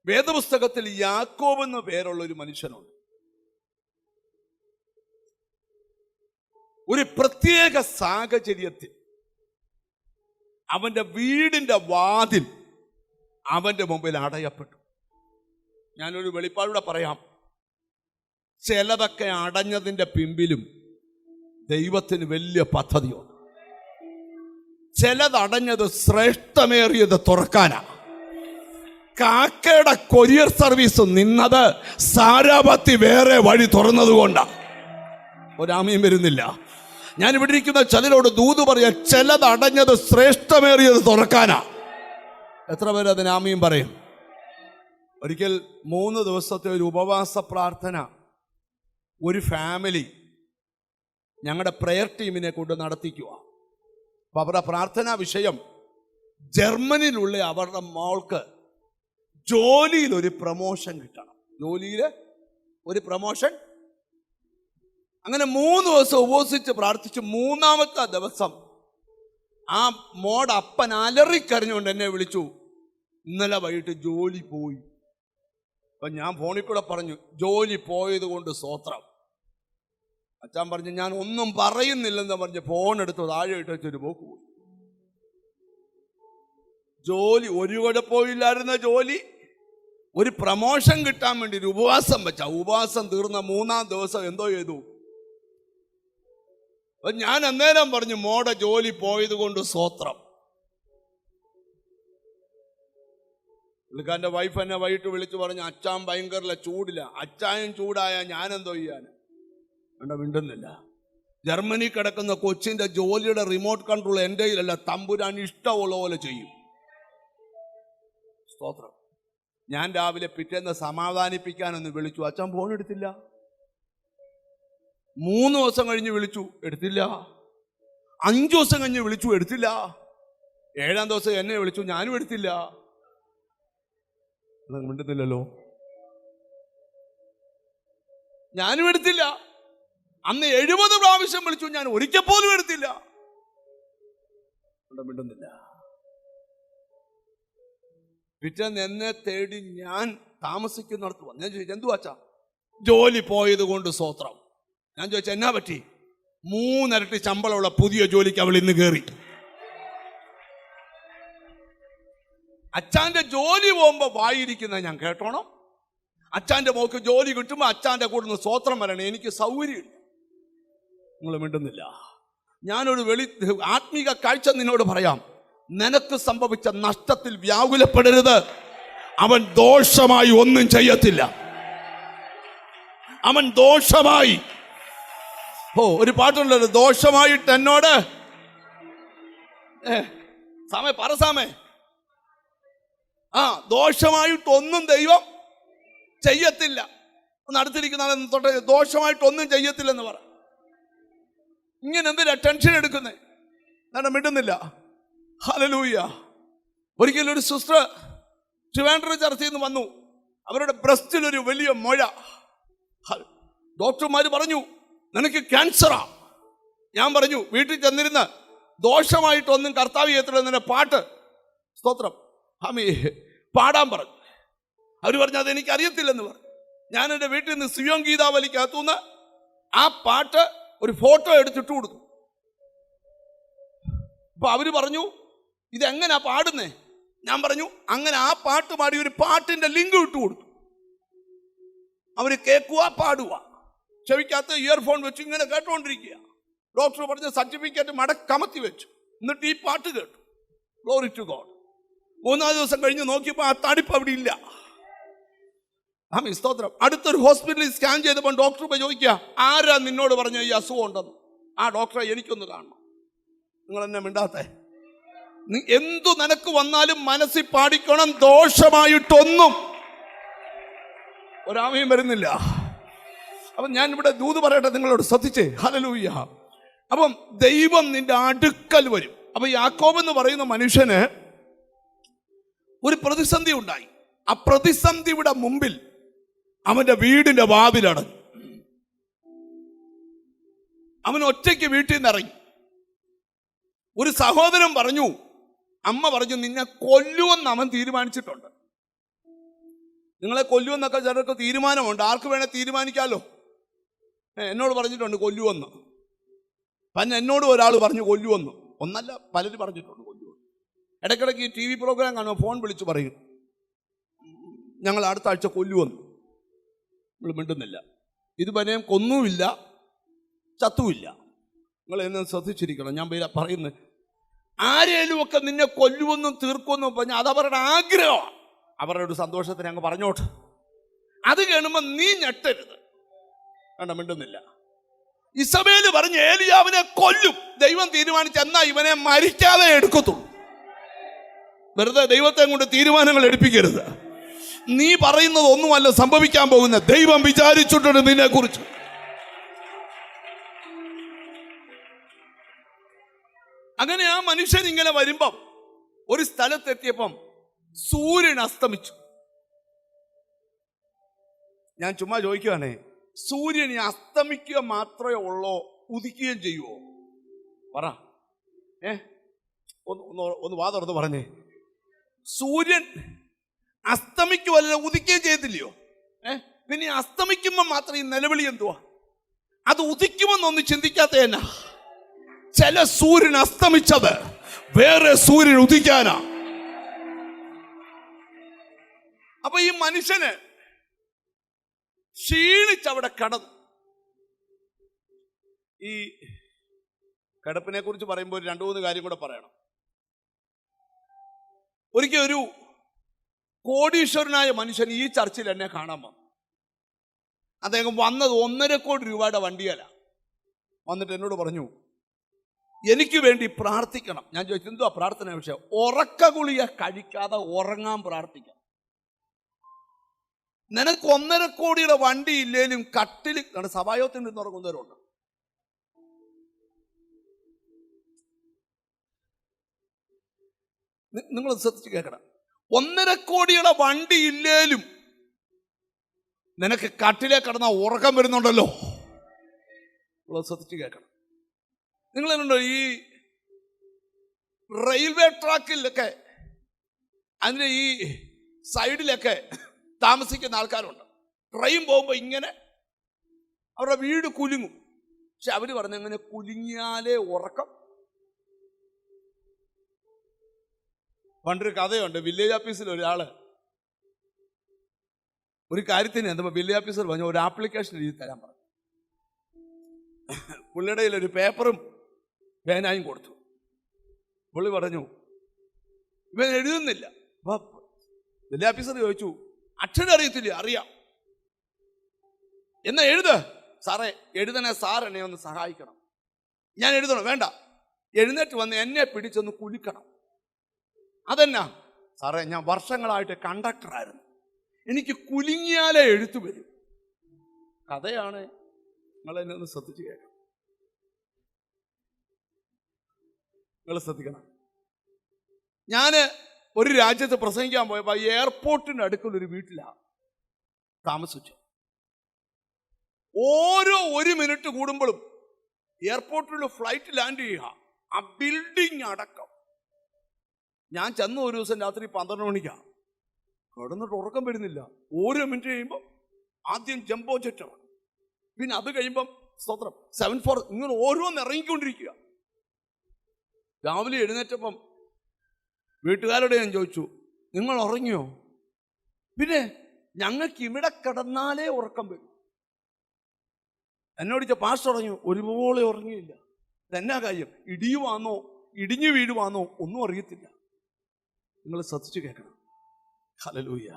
വേദപുസ്തകത്തിൽ യാക്കോബ് എന്ന പേരുള്ള ഒരു മനുഷ്യനുണ്ട്. ഒരു പ്രത്യേക സാഹചര്യത്തിൽ അവന്റെ വീടിന്റെ വാതിൽ അവന്റെ മുമ്പിൽ അടയപ്പെട്ടു. ഞാനൊരു വെളിപ്പാടൂടെ പറയാം. ചിലതൊക്കെ അടഞ്ഞതിന്റെ പിമ്പിലും ദൈവത്തിന് വലിയ പദ്ധതിയുണ്ട്. ചിലതടഞ്ഞത് ശ്രേഷ്ഠമേറിയത് തുറക്കാനാ. കാക്കയുടെ കൊറിയർ സർവീസ് നിന്നത് സാരാപത്തി വേറെ വഴി തുറന്നതുകൊണ്ടാണ്. ഒരാമയും വരുന്നില്ല. ഞാൻ ഇവിടെ ഇരിക്കുന്ന ചിലരോട് ദൂത് പറയാ, ചിലതടഞ്ഞത് ശ്രേഷ്ഠമേറിയത് തുറക്കാനാ. എത്ര പേര് അതിന് ആമയും പറയും? ഒരിക്കൽ 3 ദിവസത്തെ ഒരു ഉപവാസ പ്രാർത്ഥന ഒരു ഫാമിലി ഞങ്ങളുടെ പ്രെയർ ടീമിനെ കൊണ്ട് നടത്തിക്കുക. അപ്പൊ അവരുടെ പ്രാർത്ഥനാ വിഷയം ജർമ്മനിയിലുള്ള അവരുടെ മോൾക്ക് ജോലിയിൽ ഒരു പ്രമോഷൻ കിട്ടണം. ജോലിയിൽ ഒരു പ്രമോഷൻ. അങ്ങനെ 3 ദിവസം ഉപവസിച്ച് പ്രാർത്ഥിച്ച് 3-ാമത്തെ ദിവസം ആ മോടെ അപ്പൻ അലറിക്കരഞ്ഞുകൊണ്ട് എന്നെ വിളിച്ചു, ഇന്നലെ വൈകിട്ട് ജോലി പോയി. അപ്പൊ ഞാൻ ഫോണിൽ കൂടെ പറഞ്ഞു, ജോലി പോയത് കൊണ്ട് സ്തോത്രം. അച്ഛൻ പറഞ്ഞു, ഞാൻ ഒന്നും പറയുന്നില്ലെന്ന് പറഞ്ഞ് ഫോൺ എടുത്ത് താഴെ ഇട്ട് വെച്ചൊരു പോക്ക് പോയി. ജോലി ഒരു കുഴപ്പമില്ലായിരുന്ന ജോലി, ഒരു പ്രമോഷൻ കിട്ടാൻ വേണ്ടി ഒരു ഉപവാസം വെച്ച. ഉപവാസം തീർന്ന 3-ാം ദിവസം എന്തോ ചെയ്തു. ഞാൻ അന്നേരം പറഞ്ഞു, മോടെ ജോലി പോയത് കൊണ്ട് സ്തോത്രം. പുള്ളിക്കാരൻ്റെ വൈഫ് എന്നെ വൈകിട്ട് വിളിച്ചു പറഞ്ഞു, അച്ചാൻ ഭയങ്കര ചൂടില്ല. അച്ചായൻ ചൂടായ ഞാനെന്തോ ചെയ്യാൻ? വേണ്ട, മിണ്ടുന്നില്ല. ജർമ്മനി കിടക്കുന്ന കൊച്ചിൻ്റെ ജോലിയുടെ റിമോട്ട് കൺട്രോൾ എൻ്റെ കയ്യിലല്ല, തമ്പുരാൻ ഇഷ്ടമുള്ള പോലെ ചെയ്യും. സ്തോത്രം. ഞാൻ രാവിലെ പിറ്റേന്ന് സമാധാനിപ്പിക്കാനൊന്ന് വിളിച്ചു, അച്ഛൻ ഫോൺ എടുത്തില്ല. 3 ദിവസം കഴിഞ്ഞ് വിളിച്ചു, എടുത്തില്ല. 5 ദിവസം കഴിഞ്ഞ് വിളിച്ചു, എടുത്തില്ല. 7-ാം ദിവസം എന്നെ വിളിച്ചു, ഞാനും എടുത്തില്ല. മിണ്ടുന്നില്ലല്ലോ. ഞാനും എടുത്തില്ല. അന്ന് 70 പ്രാവശ്യം വിളിച്ചു, ഞാൻ ഒരിക്കൽ പോലും എടുത്തില്ല. മിണ്ടുന്നില്ല. പിറ്റേന്ന് എന്നെ തേടി ഞാൻ താമസിക്കുന്നിടത്ത് വന്നു. ഞാൻ ചോദിച്ചു, എന്തു വച്ചാ? ജോലി പോയത് കൊണ്ട് സ്തോത്രം. ഞാൻ ചോദിച്ചു, എന്നാ പറ്റി? 3 ഇരട്ടി ശമ്പളമുള്ള പുതിയ ജോലിക്ക് അവൾ ഇന്ന് കയറി. അച്ഛാന്റെ ജോലി പോകുമ്പോ വായിരിക്കുന്നത് ഞാൻ കേട്ടോണം. അച്ഛാന്റെ മോക്ക് ജോലി കിട്ടുമ്പോൾ അച്ഛാന്റെ കൂടെ നിന്ന് സ്തോത്രം വരണം. എനിക്ക് സൗകര്യമില്ല. നിങ്ങൾ മിണ്ടുന്നില്ല. ഞാനൊരു ആത്മീക കാഴ്ച നിന്നോട് പറയാം. നിനക്ക് സംഭവിച്ച നഷ്ടത്തിൽ വ്യാകുലപ്പെടരുത്. അവൻ ദോഷമായി ഒന്നും ചെയ്യത്തില്ല. അവൻ ദോഷമായി, ഒരു പാട്ടുണ്ടല്ലോ, ദോഷമായിട്ട് എന്നോട് സാമേ പറ സാമേ, ദോഷമായിട്ടൊന്നും ദൈവം ചെയ്യത്തില്ല. ഒന്ന് അടുത്തിരിക്കുന്ന ആളെ തൊട്ട് ദോഷമായിട്ടൊന്നും ചെയ്യത്തില്ലെന്ന് പറ. ഇങ്ങനെ എന്തിനാ ടെൻഷൻ എടുക്കുന്നേ? ഞാൻ മിണ്ടുന്നില്ല. ഹല്ലേലൂയ. ഒരിക്കലും ഒരു സിസ്റ്റർ ട്രിവാൻഡ്രം ചർച്ചയിൽ നിന്ന് വന്നു. അവരുടെ ബ്രസ്റ്റിൽ ഒരു വലിയ മുഴ. ഡോക്ടർമാർ പറഞ്ഞു നിനക്ക് ക്യാൻസറാ. ഞാൻ പറഞ്ഞു വീട്ടിൽ ചെന്നിരുന്ന് ദോഷമായിട്ടൊന്നും കർത്താവ് ചെയ്യത്തില്ല, നിന്നെ പാട്ട് സ്തോത്രം പാടാൻ പറഞ്ഞു. അവർ പറഞ്ഞു അതെനിക്ക് അറിയത്തില്ലെന്ന് പറഞ്ഞു. ഞാൻ എൻ്റെ വീട്ടിൽ നിന്ന് സിയോൻ ഗീതാവലിക്കകത്തുനിന്ന് ആ പാട്ട് ഒരു ഫോട്ടോ എടുത്തിട്ട് കൊടുത്തു. അപ്പൊ അവര് പറഞ്ഞു ഇതെങ്ങനാ പാടുന്നേ? ഞാൻ പറഞ്ഞു അങ്ങനെ ആ പാട്ട് പാടി ഒരു പാട്ടിന്റെ ലിങ്ക് ഇട്ട് കൊടുത്തു. അവര് കേൾക്കുക, പാടുക, ചെവിക്കകത്ത് ഇയർഫോൺ വെച്ച് ഇങ്ങനെ കേട്ടോണ്ടിരിക്കുക. ഡോക്ടർ പറഞ്ഞ സർട്ടിഫിക്കറ്റ് മടക്കമത്തി വെച്ചു. എന്നിട്ട് ഈ പാട്ട് കേട്ടു. Glory to God. 3-4 ദിവസം കഴിഞ്ഞ് നോക്കിയപ്പോൾ ആ തടിപ്പ് അവിടെ ഇല്ല. സ്തോത്രം. അടുത്തൊരു ഹോസ്പിറ്റലിൽ സ്കാൻ ചെയ്തപ്പോൾ ഡോക്ടർ ചോദിക്കുക ആരാ നിന്നോട് പറഞ്ഞ ഈ അസുഖം ഉണ്ടെന്ന്? ആ ഡോക്ടറെ എനിക്കൊന്ന് കാണണം. നിങ്ങൾ എന്നെ മിണ്ടാത്തേ? എന്തു നിനക്ക് വന്നാലും മനസ്സിൽ പാടിക്കണം, ദോഷമായിട്ടൊന്നും ഒരാമയും വരുന്നില്ല. അപ്പം ഞാൻ ഇവിടെ ദൂത് പറയട്ടെ, നിങ്ങളോട് ശ്രദ്ധിച്ചേ. ഹല്ലേലൂയ. അപ്പം ദൈവം നിന്റെ അടുക്കൽ വരും. അപ്പൊ യാക്കോബ് എന്ന് പറയുന്ന മനുഷ്യന് ഒരു പ്രതിസന്ധി ഉണ്ടായി. ആ പ്രതിസന്ധിയുടെ മുമ്പിൽ അവന്റെ വീടിന്റെ വാതിലടഞ്ഞു. അവൻ ഒറ്റയ്ക്ക് വീട്ടിൽ നിന്ന് ഇറങ്ങി. ഒരു സഹോദരൻ പറഞ്ഞു, അമ്മ പറഞ്ഞു നിന്നെ കൊല്ലുമെന്ന് അവൻ തീരുമാനിച്ചിട്ടുണ്ട്. നിങ്ങളെ കൊല്ലുമെന്നൊക്കെ ചിലർക്ക് തീരുമാനമുണ്ട്. ആർക്ക് വേണേ തീരുമാനിക്കാമല്ലോ. എന്നോട് പറഞ്ഞിട്ടുണ്ട് കൊല്ലുമെന്ന്. പിന്നെ എന്നോട് ഒരാൾ പറഞ്ഞു കൊല്ലുമെന്ന്. ഒന്നല്ല, പലരും പറഞ്ഞിട്ടുണ്ട് കൊല്ലുമെന്ന്. ഇടയ്ക്കിടയ്ക്ക് ഈ TV പ്രോഗ്രാം കാണുമ്പോൾ ഫോൺ വിളിച്ച് പറയും ഞങ്ങൾ അടുത്ത ആഴ്ച കൊല്ലുമെന്ന്. നിങ്ങൾ മിണ്ടുന്നില്ല. ഇത് പനയും കൊന്നുമില്ല, ചത്തുമില്ല. നിങ്ങൾ എന്നെ ശ്രദ്ധിച്ചിരിക്കണം. ഞാൻ പറയുന്നത് ആരേലും ഒക്കെ നിന്നെ കൊല്ലുമെന്നും തീർക്കുമെന്നും പറഞ്ഞാൽ അത് അവരുടെ ആഗ്രഹമാണ്. അവരുടെ ഒരു സന്തോഷത്തിന് അങ്ങ് പറഞ്ഞോട്ട്. അത് കേൾക്കുമ്പോൾ നീ ഞെട്ടരുത്. വേണ്ട, മിണ്ടുന്നില്ല. ഇസബേല് പറഞ്ഞ് ഏലിയാവിനെ കൊല്ലും. ദൈവം തീരുമാനിച്ച എന്നാ ഇവനെ മരിക്കാതെ എടുക്കത്തുള്ളൂ. വെറുതെ ദൈവത്തെ കൊണ്ട് തീരുമാനങ്ങൾ എടുപ്പിക്കരുത്. നീ പറയുന്നത് ഒന്നുമല്ല സംഭവിക്കാൻ പോകുന്നത്. ദൈവം വിചാരിച്ചിട്ടുണ്ട് നിന്നെ കുറിച്ച്. അങ്ങനെ ആ മനുഷ്യൻ ഇങ്ങനെ വരുമ്പം ഒരു സ്ഥലത്തെത്തിയപ്പം സൂര്യൻ അസ്തമിച്ചു. ഞാൻ ചുമ്മാ ചോദിക്കുകയാണേ, സൂര്യൻ അസ്തമിക്കുക മാത്രമേ ഉള്ളോ, ഉദിക്കുകയും ചെയ്യുമോ? പറ. ഒന്ന് വാ തുറന്ന് പറഞ്ഞേ. സൂര്യൻ അസ്തമിക്കുമല്ലോ, ഉദിക്കുകയും ചെയ്തില്ലയോ? പിന്നെ അസ്തമിക്കുമ്പോൾ മാത്രം ഈ നിലവിളി എന്തുവാ? അത് ഉദിക്കുമെന്നൊന്ന് ചിന്തിക്കാത്ത എന്നാ? ചില സൂര്യൻ അസ്തമിച്ചത് വേറെ സൂര്യൻ ഉദിക്കാനാ. അപ്പൊ ഈ മനുഷ്യന് ക്ഷീണിച്ചവിടെ കടന്നു. ഈ കിടപ്പിനെ കുറിച്ച് പറയുമ്പോൾ 2-3 കാര്യം കൂടെ പറയണം. ഒരിക്കൽ ഒരു കോടീശ്വരനായ മനുഷ്യൻ ഈ ചർച്ചിൽ എന്നെ കാണാൻ വന്നു. അദ്ദേഹം വന്നത് 1.5 കോടി രൂപയുടെ വണ്ടിയല്ല. വന്നിട്ട് എന്നോട് പറഞ്ഞു എനിക്ക് വേണ്ടി പ്രാർത്ഥിക്കണം. ഞാൻ ചോദിച്ചു എന്തുവാ പ്രാർത്ഥന വിഷയം? ഉറക്ക ഗുളിക കഴിക്കാതെ ഉറങ്ങാൻ പ്രാർത്ഥിക്കാം. നിനക്ക് 1.5 കോടിയുടെ വണ്ടി ഇല്ലേലും കട്ടിൽ സഭായോഗത്തിൽ നിന്ന് ഉറങ്ങുന്നവരുണ്ട്. നിങ്ങൾ ശ്രദ്ധിച്ച് കേൾക്കണം. 1.5 കോടിയുടെ വണ്ടി ഇല്ലേലും നിനക്ക് കട്ടിലേ കിടന്ന ഉറക്കം വരുന്നുണ്ടല്ലോ. നിങ്ങൾ ശ്രദ്ധിച്ച് കേൾക്കണം. നിങ്ങളുണ്ടോ ഈ റെയിൽവേ ട്രാക്കിലൊക്കെ അതിൻ്റെ ഈ സൈഡിലൊക്കെ താമസിക്കുന്ന ആൾക്കാരുണ്ട്. ട്രെയിൻ പോകുമ്പോൾ ഇങ്ങനെ അവരുടെ വീട് കുലുങ്ങും. പക്ഷെ അവർ പറഞ്ഞ അങ്ങനെ കുലുങ്ങിയാലേ ഉറക്കം. പണ്ടൊരു കഥയുണ്ട്. വില്ലേജ് ഓഫീസിൽ ഒരാള് ഒരു കാര്യത്തിന് എന്താ വില്ലേജ് ഓഫീസർ പറഞ്ഞു ഒരു ആപ്ലിക്കേഷൻ എഴുതി തരാൻ പറഞ്ഞു. പുള്ളിയുടെ ഒരു പേപ്പറും പേനായും കൊടുത്തു. പുള്ളി പറഞ്ഞു ഇവൻ എഴുതുന്നില്ല. അപ്പൊ വലിയ ഓഫീസർ ചോദിച്ചു, അക്ഷരം അറിയത്തില്ല? അറിയാം. എന്നാ എഴുത്. സാറേ എഴുതണേ, സാർ എന്നെ ഒന്ന് സഹായിക്കണം. ഞാൻ എഴുതണം? വേണ്ട, എഴുന്നേറ്റ് വന്ന് എന്നെ പിടിച്ചൊന്ന് കുലുക്കണം. അതെന്നാ? സാറേ ഞാൻ വർഷങ്ങളായിട്ട് കണ്ടക്ടറായിരുന്നു, എനിക്ക് കുലുങ്ങിയാലേ എഴുത്തു വരും. കഥയാണ്, നിങ്ങളെന്നെ ഒന്ന് ശ്രദ്ധിച്ച് കേൾക്കണം. നിങ്ങൾ ശ്രദ്ധിക്കണം. ഞാൻ ഒരു രാജ്യത്ത് പ്രസംഗിക്കാൻ പോയപ്പോൾ എയർപോർട്ടിൻ്റെ അടുക്കലൊരു വീട്ടിലാണ് താമസിച്ചു. ഓരോ 1 മിനിറ്റ് കൂടുമ്പോഴും എയർപോർട്ടിൽ ഫ്ലൈറ്റ് ലാൻഡ് ചെയ്യുക, ആ ബിൽഡിംഗ് അടക്കം. ഞാൻ ചെന്ന ഒരു ദിവസം രാത്രി 12 മണിക്കാണ്. കിടന്നിട്ട് ഉറക്കം വരുന്നില്ല. ഓരോ മിനിറ്റ് കഴിയുമ്പോൾ ആദ്യം ജംബോ ജെറ്റ്, പിന്നെ അത് കഴിയുമ്പം സ്തോത്രം 74, ഇങ്ങനെ ഓരോന്ന് ഇറങ്ങിക്കൊണ്ടിരിക്കുക. രാവിലെ എഴുന്നേറ്റപ്പം വീട്ടുകാരോട് ഞാൻ ചോദിച്ചു, നിങ്ങൾ ഉറങ്ങിയോ? പിന്നെ ഞങ്ങൾക്ക് ഇവിടെ കിടന്നാലേ ഉറക്കം വരും. എന്നോട് പാസ്റ്റർ ഉറങ്ങിയോ? ഒരുപോലെ ഉറങ്ങിയില്ല. ഇതെന്നാ കാര്യം? ഇടിയുവാന്നോ ഇടിഞ്ഞു വീഴുവാന്നോ ഒന്നും അറിയത്തില്ല. നിങ്ങൾ ശ്രദ്ധിച്ചു കേൾക്കണം. ഹല്ലേലൂയ.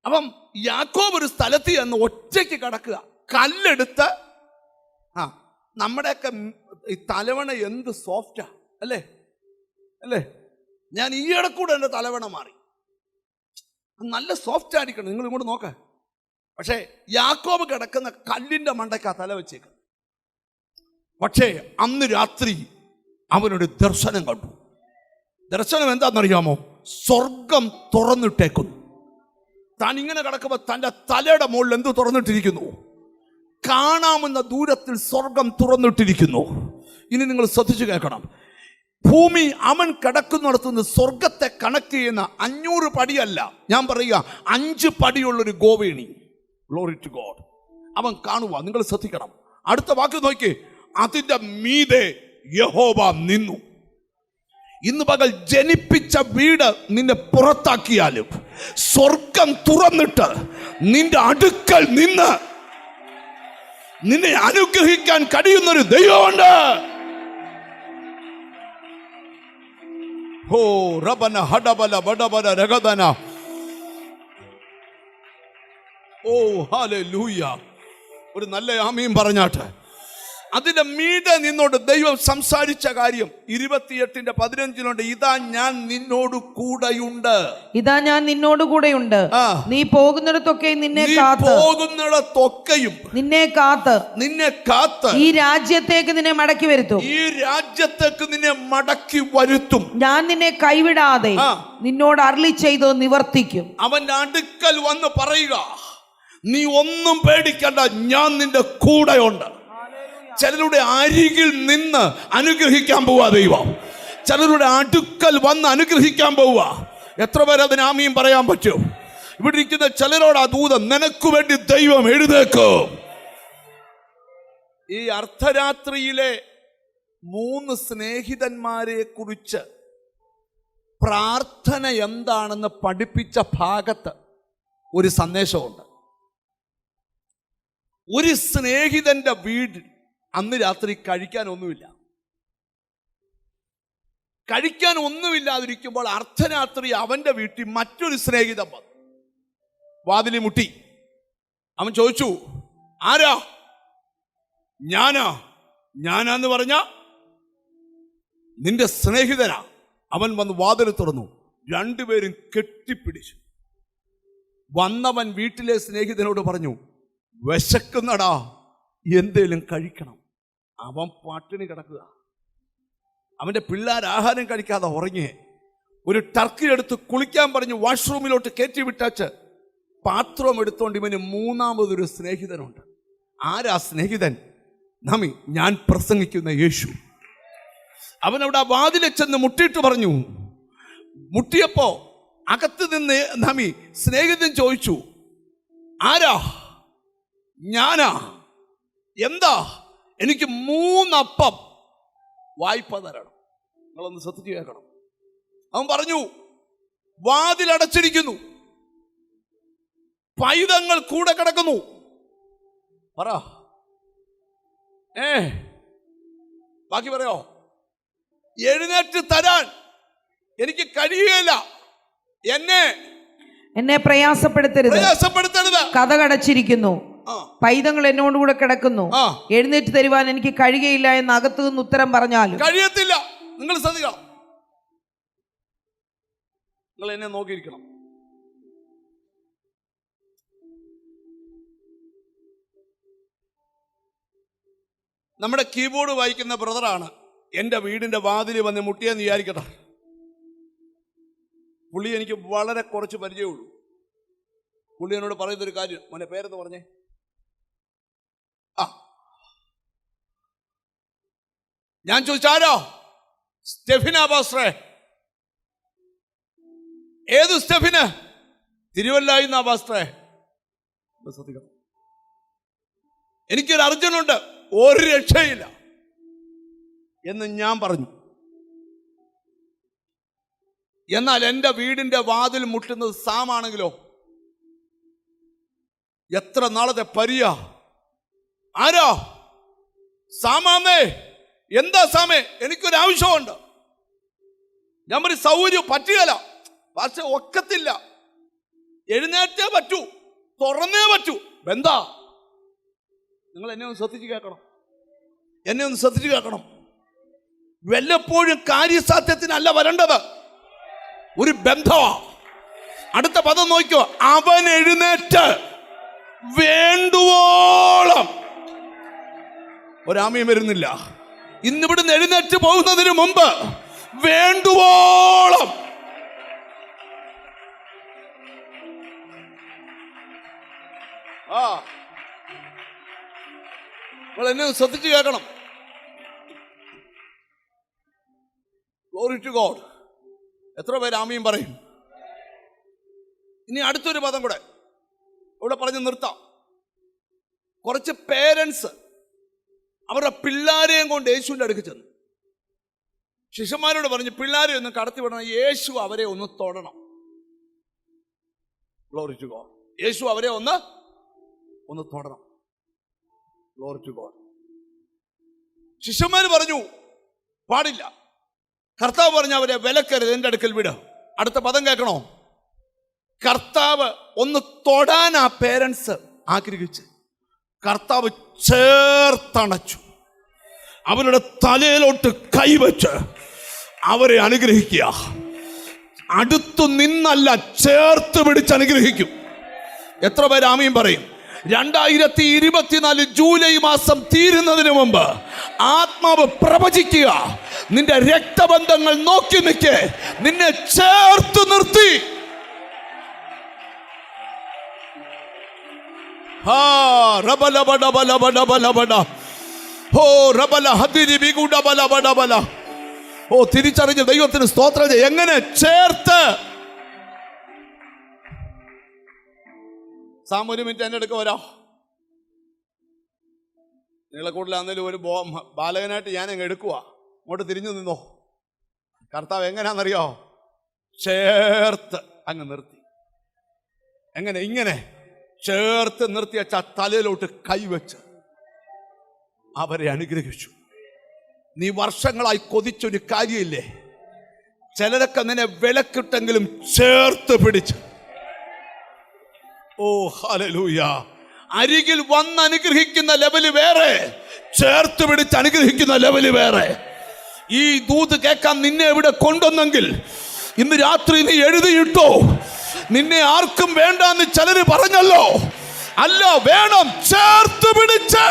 അപ്പം യാക്കോബ് ഒരു സ്ഥലത്ത് ചെന്ന് ഒറ്റയ്ക്ക് കിടക്കുക, കല്ലെടുത്ത്. നമ്മുടെയൊക്കെ ഈ തലവണ എന്ത് സോഫ്റ്റാ അല്ലേ അല്ലേ? ഞാൻ ഈയിടെ കൂടെ എൻ്റെ തലവണ മാറി, നല്ല സോഫ്റ്റ് ആയിരിക്കണം. നിങ്ങൾ ഇങ്ങോട്ട് നോക്ക. പക്ഷേ യാക്കോബ് കിടക്കുന്ന കല്ലിൻ്റെ മണ്ടയ്ക്കാ തല വെച്ചേക്ക്. പക്ഷേ അന്ന് രാത്രി അവനൊരു ദർശനം കണ്ടു. ദർശനം എന്താണെന്നറിയാമോ? സ്വർഗം തുറന്നിട്ടേക്കുന്നു. താൻ ഇങ്ങനെ കിടക്കുമ്പോൾ തൻ്റെ തലയുടെ മുകളിൽ എന്ത് തുറന്നിട്ടിരിക്കുന്നു? കാണാമെന്ന ദൂരത്തിൽ സ്വർഗം തുറന്നിട്ടിരിക്കുന്നു. ഇനി നിങ്ങൾ ശ്രദ്ധിച്ചു കേൾക്കണം. ഭൂമി അവൻ കിടക്കുന്നിടത്തുനിന്ന് സ്വർഗത്തെ കണക്ട് ചെയ്യുന്ന 500 പടിയല്ല, ഞാൻ പറയുക 5 പടിയുള്ളൊരു ഗോവേണി. Glory to God. അവൻ കാണുക. നിങ്ങൾ ശ്രദ്ധിക്കണം. അടുത്ത വാക്ക് നോക്കി, അതിൻ്റെ മീതെ യഹോവ നിന്നു. ഇന്ന് പകൽ ജനിപ്പിച്ച വീട് നിന്നെ പുറത്താക്കിയാലും സ്വർഗം തുറന്നിട്ട് നിന്റെ അടുക്കൽ നിന്ന് നിന്നെ അനുഗ്രഹിക്കാൻ കഴിയുന്നൊരു ദൈവമുണ്ട്. ഓ റബന ഹഡബല ബഡബല രഗദന. ഓ ഹല്ലേലൂയ. ഒരു നല്ല ആമീൻ പറഞ്ഞാട്ടെ. അതിന്റെ മീതെ നിന്നോട് ദൈവം സംസാരിച്ച കാര്യം 28:15 ഇതാ ഞാൻ നിന്നോട് കൂടെയുണ്ട്. ഇതാ ഞാൻ നിന്നോട് കൂടെയുണ്ട്. നീ പോകുന്നിടത്തൊക്കെയും നിന്നെ കാത്ത് ഈ രാജ്യത്തേക്ക് നിന്നെ മടക്കി വരുത്തും. ഞാൻ നിന്നെ കൈവിടാതെ നിന്നോട് അരുളി ചെയ്ത് നിവർത്തിക്കും. അവന്റെ അടുക്കൽ വന്ന് പറയുക, നീ ഒന്നും പേടിക്കണ്ട, ഞാൻ നിന്റെ കൂടെയുണ്ട്. ചിലരുടെ അരികിൽ നിന്ന് അനുഗ്രഹിക്കാൻ പോവാ ദൈവം. ചിലരുടെ അടുക്കൽ വന്ന് അനുഗ്രഹിക്കാൻ പോവുക. എത്ര പേര് അതിന് ആമീൻ പറയാൻ പറ്റും? ഇവിടെ ഇരിക്കുന്ന ചിലരോട് ആ ദൂതൻ, നിനക്ക് വേണ്ടി ദൈവം എഴുന്നേക്കും. ഈ അർദ്ധരാത്രിയിലെ 3 സ്നേഹിതന്മാരെ കുറിച്ച് പ്രാർത്ഥന എന്താണെന്ന് പഠിപ്പിച്ച ഭാഗത്ത് ഒരു സന്ദേശമുണ്ട്. ഒരു സ്നേഹിതന്റെ വീട് അന്ന് രാത്രി കഴിക്കാൻ ഒന്നുമില്ലാതിരിക്കുമ്പോൾ അർദ്ധരാത്രി അവന്റെ വീട്ടിൽ മറ്റൊരു സ്നേഹിതൻ വന്നു. വാതിലി മുട്ടി. അവൻ ചോദിച്ചു, ആരാ? ഞാനാന്ന് പറഞ്ഞ നിന്റെ സ്നേഹിതനാ. അവൻ വന്ന് വാതിൽ തുറന്നു. 2 പേരും കെട്ടിപ്പിടിച്ചു. വന്നവൻ വീട്ടിലെ സ്നേഹിതനോട് പറഞ്ഞു, വിശക്കുന്നടാ, എന്തേലും കഴിക്കണം. അവൻ പട്ടിണി കിടക്കുക. അവൻ്റെ പിള്ളേർ ആഹാരം കഴിക്കാതെ ഉറങ്ങി. ഒരു ടർക്കി എടുത്ത് കുളിക്കാൻ പറഞ്ഞ് വാഷ്റൂമിലോട്ട് കയറ്റി വിട്ടാച്ച് പാത്രം എടുത്തോണ്ട് ഇവന് 3ാമതൊരു സ്നേഹിതനുണ്ട്. ആരാ സ്നേഹിതൻ? ഞാൻ പ്രസംഗിക്കുന്ന യേശു. അവനവിടെ വാതിലെ ചെന്ന് മുട്ടിയിട്ട് പറഞ്ഞു. മുട്ടിയപ്പോ അകത്ത് നിന്ന് സ്നേഹിതൻ ചോദിച്ചു, ആരാ? ഞാനാ. എന്താ? എനിക്ക് 3 അപ്പം വായ്പ തരണം. നിങ്ങളൊന്ന് ശ്രദ്ധിച്ച് കേൾക്കണം. അവൻ പറഞ്ഞു, വാതിലടച്ചിരിക്കുന്നു, പൈതങ്ങൾ കൂടെ കിടക്കുന്നു. പറ, ബാക്കി പറയോ? എഴുന്നേറ്റ് തരാൻ എനിക്ക് കഴിയുകയില്ല. എന്നെ പ്രയാസപ്പെടുത്തരുത്. കതകടച്ചിരിക്കുന്നു, പൈതങ്ങൾ എന്നോടുകൂടെ കിടക്കുന്നു. എഴുന്നേറ്റ് തരുവാൻ എനിക്ക് കഴിയുകയില്ല എന്ന് അകത്തു നിന്ന് ഉത്തരം പറഞ്ഞാലും കഴിയത്തില്ല. നിങ്ങൾ ശ്രദ്ധിക്കണം, നിങ്ങൾ എന്നെ നോക്കിയിരിക്കണം. നമ്മുടെ കീബോർഡ് വായിക്കുന്ന ബ്രദറാണ് എൻ്റെ വീടിൻ്റെ വാതിൽ വന്ന് മുട്ടിയെന്ന് വിചാരിക്കട്ടെ. പുള്ളി എനിക്ക് വളരെ കുറച്ച് പരിചയമുള്ളൂ. പുള്ളി എന്നോട് പറയുന്നൊരു കാര്യം, മോനെ പേരെന്ന് പറഞ്ഞേ. ഞാൻ ചോദിച്ചാരോ? സ്റ്റെഫിന പാസ്റ്ററെ. ഏത് സ്റ്റെഫിന്? തിരുവല്ലായിന്നാ പാസ്റ്ററെ. ശ്രദ്ധിക്കണം, എനിക്കൊരു അർജുനുണ്ട്, ഒരു രക്ഷയില്ല എന്ന് ഞാൻ പറഞ്ഞു. എന്നാൽ എൻ്റെ വീടിൻ്റെ വാതിൽ മുട്ടുന്നത് സാമാണെങ്കിലോ, എത്ര നാളത്തെ പരിയ. ആരോ? സാമാമേ. എന്താ സാമേ? എനിക്കൊരു ആവശ്യമുണ്ട്. ഞാൻ പറയും സൗകര്യം പറ്റുകയില്ല, പക്ഷെ ഒക്കത്തില്ല. എഴുന്നേറ്റേ പറ്റൂ, തുറന്നേ പറ്റൂ. എന്താ? നിങ്ങൾ എന്നെ ഒന്ന് ശ്രദ്ധിച്ച് കേൾക്കണം, എന്നെ ഒന്ന് ശ്രദ്ധിച്ച് കേൾക്കണം. വല്ലപ്പോഴും കാര്യസാധ്യത്തിനല്ല വരേണ്ടത്, ഒരു ബന്ധമാ. അടുത്ത പദം നോക്കിയോ, അവൻ എഴുന്നേറ്റ് വേണ്ടുവോളം. ഒരാമയും വരുന്നില്ല. ഇന്നിവിടുന്ന് എഴുന്നേറ്റ് പോകുന്നതിന് മുമ്പ് വേണ്ടുവോളം. നിങ്ങൾ എന്നെ ശ്രദ്ധിച്ച് കേൾക്കണം. Glory to God. എത്ര പേര് ആമീൻ പറയും? ഇനി അടുത്തൊരു പദം കൂടെ ഇവിടെ പറഞ്ഞ് നിർത്താം. കുറച്ച് പേരൻസ് അവരുടെ പിള്ളേരെയും കൊണ്ട് യേശുവിൻ്റെ അടുക്ക് ചെന്നു. ശിഷ്യന്മാരോട് പറഞ്ഞു, പിള്ളേരെ ഒന്ന് കടത്തിവിടണം, യേശു അവരെ ഒന്ന് തൊടണം. Glory to God. യേശു അവരെ ഒന്ന് തൊടണം. Glory to God. ശിഷ്യന്മാർ പറഞ്ഞു പാടില്ല. കർത്താവ് പറഞ്ഞു അവരെ വിലക്കരുത്, എൻ്റെ അടുക്കൽ വിട്. അടുത്ത പദം കേൾക്കണോ? കർത്താവ് ഒന്ന് തൊടാൻ ആ പേരൻസ് ആഗ്രഹിച്ച് കർത്താവ് ചേർത്തണച്ചു, അവരുടെ തലയിലോട്ട് കൈവച്ച് അവരെ അനുഗ്രഹിക്കുക. അടുത്തു നിന്നല്ല, ചേർത്ത് പിടിച്ച് അനുഗ്രഹിക്കും. എത്ര പേര് ആമീൻ പറയും? 2024 ജൂലൈ മാസം തീരുന്നതിന് മുമ്പ് ആത്മാവ് പ്രവചിക്കുക, നിന്റെ രക്തബന്ധങ്ങൾ നോക്കി നിൽക്കെ നിന്നെ ചേർത്ത് നിർത്തി. തിരിച്ചറിഞ്ഞ ദൈവത്തിന് സ്തോത്രം. എങ്ങനെ ചേർത്ത്? ഒരു മിനിറ്റ് എൻ്റെ അടുക്ക വരാം. നിങ്ങളെ കൂടുതലാണെങ്കിലും ഒരു ബാലകനായിട്ട് ഞാൻ അങ്ങ് എടുക്കുക. അങ്ങോട്ട് തിരിഞ്ഞു നിന്നോ. കർത്താവ് എങ്ങനെയാണെന്നറിയോ? ചേർത്ത് അങ്ങ് നിർത്തി. എങ്ങനെ? ഇങ്ങനെ ചേർത്ത് നിർത്തി വെച്ച തലയിലോട്ട് കൈവച്ച് അവരെ അനുഗ്രഹിച്ചു. നീ വർഷങ്ങളായി കൊതിച്ചൊരു കാര്യമില്ലേ? ചിലരൊക്കെ നിന്നെ വിലക്കിട്ടെങ്കിലും ചേർത്ത് പിടിച്ച്. ഓ ഹല്ലേലൂയ. അരികിൽ വന്ന് അനുഗ്രഹിക്കുന്ന ലെവല് വേറെ, ചേർത്ത് പിടിച്ച് അനുഗ്രഹിക്കുന്ന ലെവല് വേറെ. ഈ ദൂത് കേൾക്കാൻ നിന്നെ ഇവിടെ കൊണ്ടുവന്നെങ്കിൽ ഇന്ന് രാത്രി നീ എഴുതിയിട്ടോ. നിന്നെ ആർക്കും വേണ്ടെന്ന് ചിലര് പറഞ്ഞല്ലോ. അല്ല, വേണം, ചേർത്ത് പിടിച്ച്.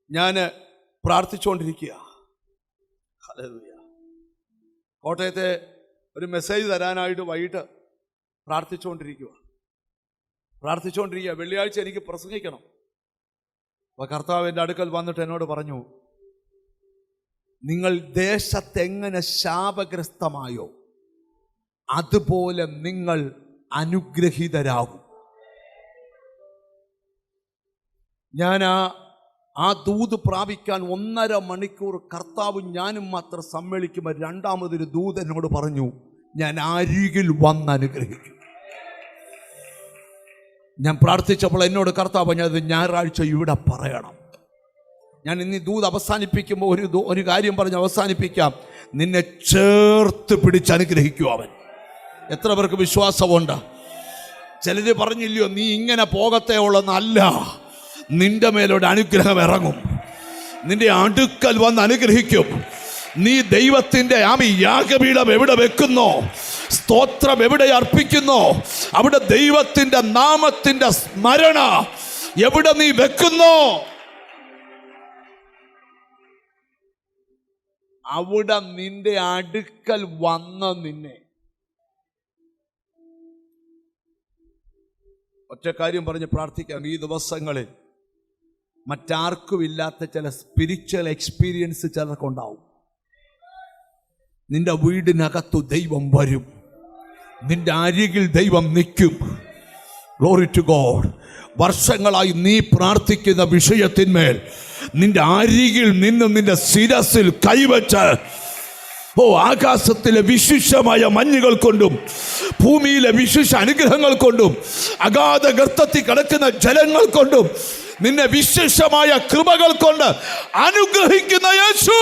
ഞാന് പ്രാർത്ഥിച്ചുകൊണ്ടിരിക്കുക. കോട്ടയത്തെ ഒരു മെസ്സേജ് തരാനായിട്ട് വൈകിട്ട് പ്രാർത്ഥിച്ചുകൊണ്ടിരിക്കുക. വെള്ളിയാഴ്ച എനിക്ക് പ്രസംഗിക്കണം. അപ്പോൾ കർത്താവ് എൻ്റെ അടുക്കൽ വന്നിട്ട് എന്നോട് പറഞ്ഞു, നിങ്ങൾ ദേശത്തെങ്ങനെ ശാപഗ്രസ്തമായോ അതുപോലെ നിങ്ങൾ അനുഗ്രഹീതരാകും. ഞാൻ ആ ദൂത് പ്രാപിക്കാൻ 1.5 മണിക്കൂർ കർത്താവും ഞാനും മാത്രം സമ്മേളിക്കുമ്പോൾ രണ്ടാമതൊരു ദൂത് എന്നോട് പറഞ്ഞു, ഞാൻ അരികിൽ വന്ന് അനുഗ്രഹിക്കും. ഞാൻ പ്രാർത്ഥിച്ചപ്പോൾ എന്നോട് കർത്താവ് പറഞ്ഞത് ഞായറാഴ്ച ഇവിടെ പറയണം. ഞാൻ ഇന്ന് ദൂത് അവസാനിപ്പിക്കുമ്പോൾ ഒരു കാര്യം പറഞ്ഞ് അവസാനിപ്പിക്കാം. നിന്നെ ചേർത്ത് പിടിച്ച് അനുഗ്രഹിക്കും അവൻ. എത്ര പേർക്ക് വിശ്വാസമുണ്ട്? ചിലര് പറഞ്ഞില്ലയോ, നീ ഇങ്ങനെ പോകത്തേ ഉള്ളെന്നല്ല, നിന്റെ മേലൊരു അനുഗ്രഹം ഇറങ്ങും, നിന്റെ അടുക്കൽ വന്ന് അനുഗ്രഹിക്കും. നീ ദൈവത്തിൻ്റെ യാഗപീഠം എവിടെ വെക്കുന്നോ, സ്തോത്രം എവിടെ അർപ്പിക്കുന്നോ, അവിടെ ദൈവത്തിൻ്റെ നാമത്തിൻ്റെ സ്മരണ എവിടെ നീ വെക്കുന്നോ, അവിടെ നിന്റെ അടുക്കൽ വന്ന് നിന്നെ. ഒറ്റ കാര്യം പറഞ്ഞ് പ്രാർത്ഥിക്കാം. ഈ ദിവസങ്ങളിൽ മറ്റാർക്കും ഇല്ലാത്ത ചില സ്പിരിച്വൽ എക്സ്പീരിയൻസ് ചിലർക്കുണ്ടാവും. നിന്റെ വീടിനകത്തു ദൈവം വരും, നിന്റെ അരികിൽ ദൈവം നിൽക്കും. Glory to God. വർഷങ്ങളായി നീ പ്രാർത്ഥിക്കുന്ന വിഷയത്തിന്മേൽ നിന്റെ അരികിൽ നിന്ന് നിന്റെ ശിരസിൽ കൈവച്ച്, ആകാശത്തിലെ വിശിഷ്ടമായ മഞ്ഞുകൾ കൊണ്ടും ഭൂമിയിലെ വിശിഷ്ട അനുഗ്രഹങ്ങൾ കൊണ്ടും അഗാധ ഗർത്തത്തിൽ കിടക്കുന്ന ജലങ്ങൾ കൊണ്ടും നിന്നെ വിശേഷമായ കൃപകൾ കൊണ്ട് അനുഗ്രഹിക്കുന്ന യേശു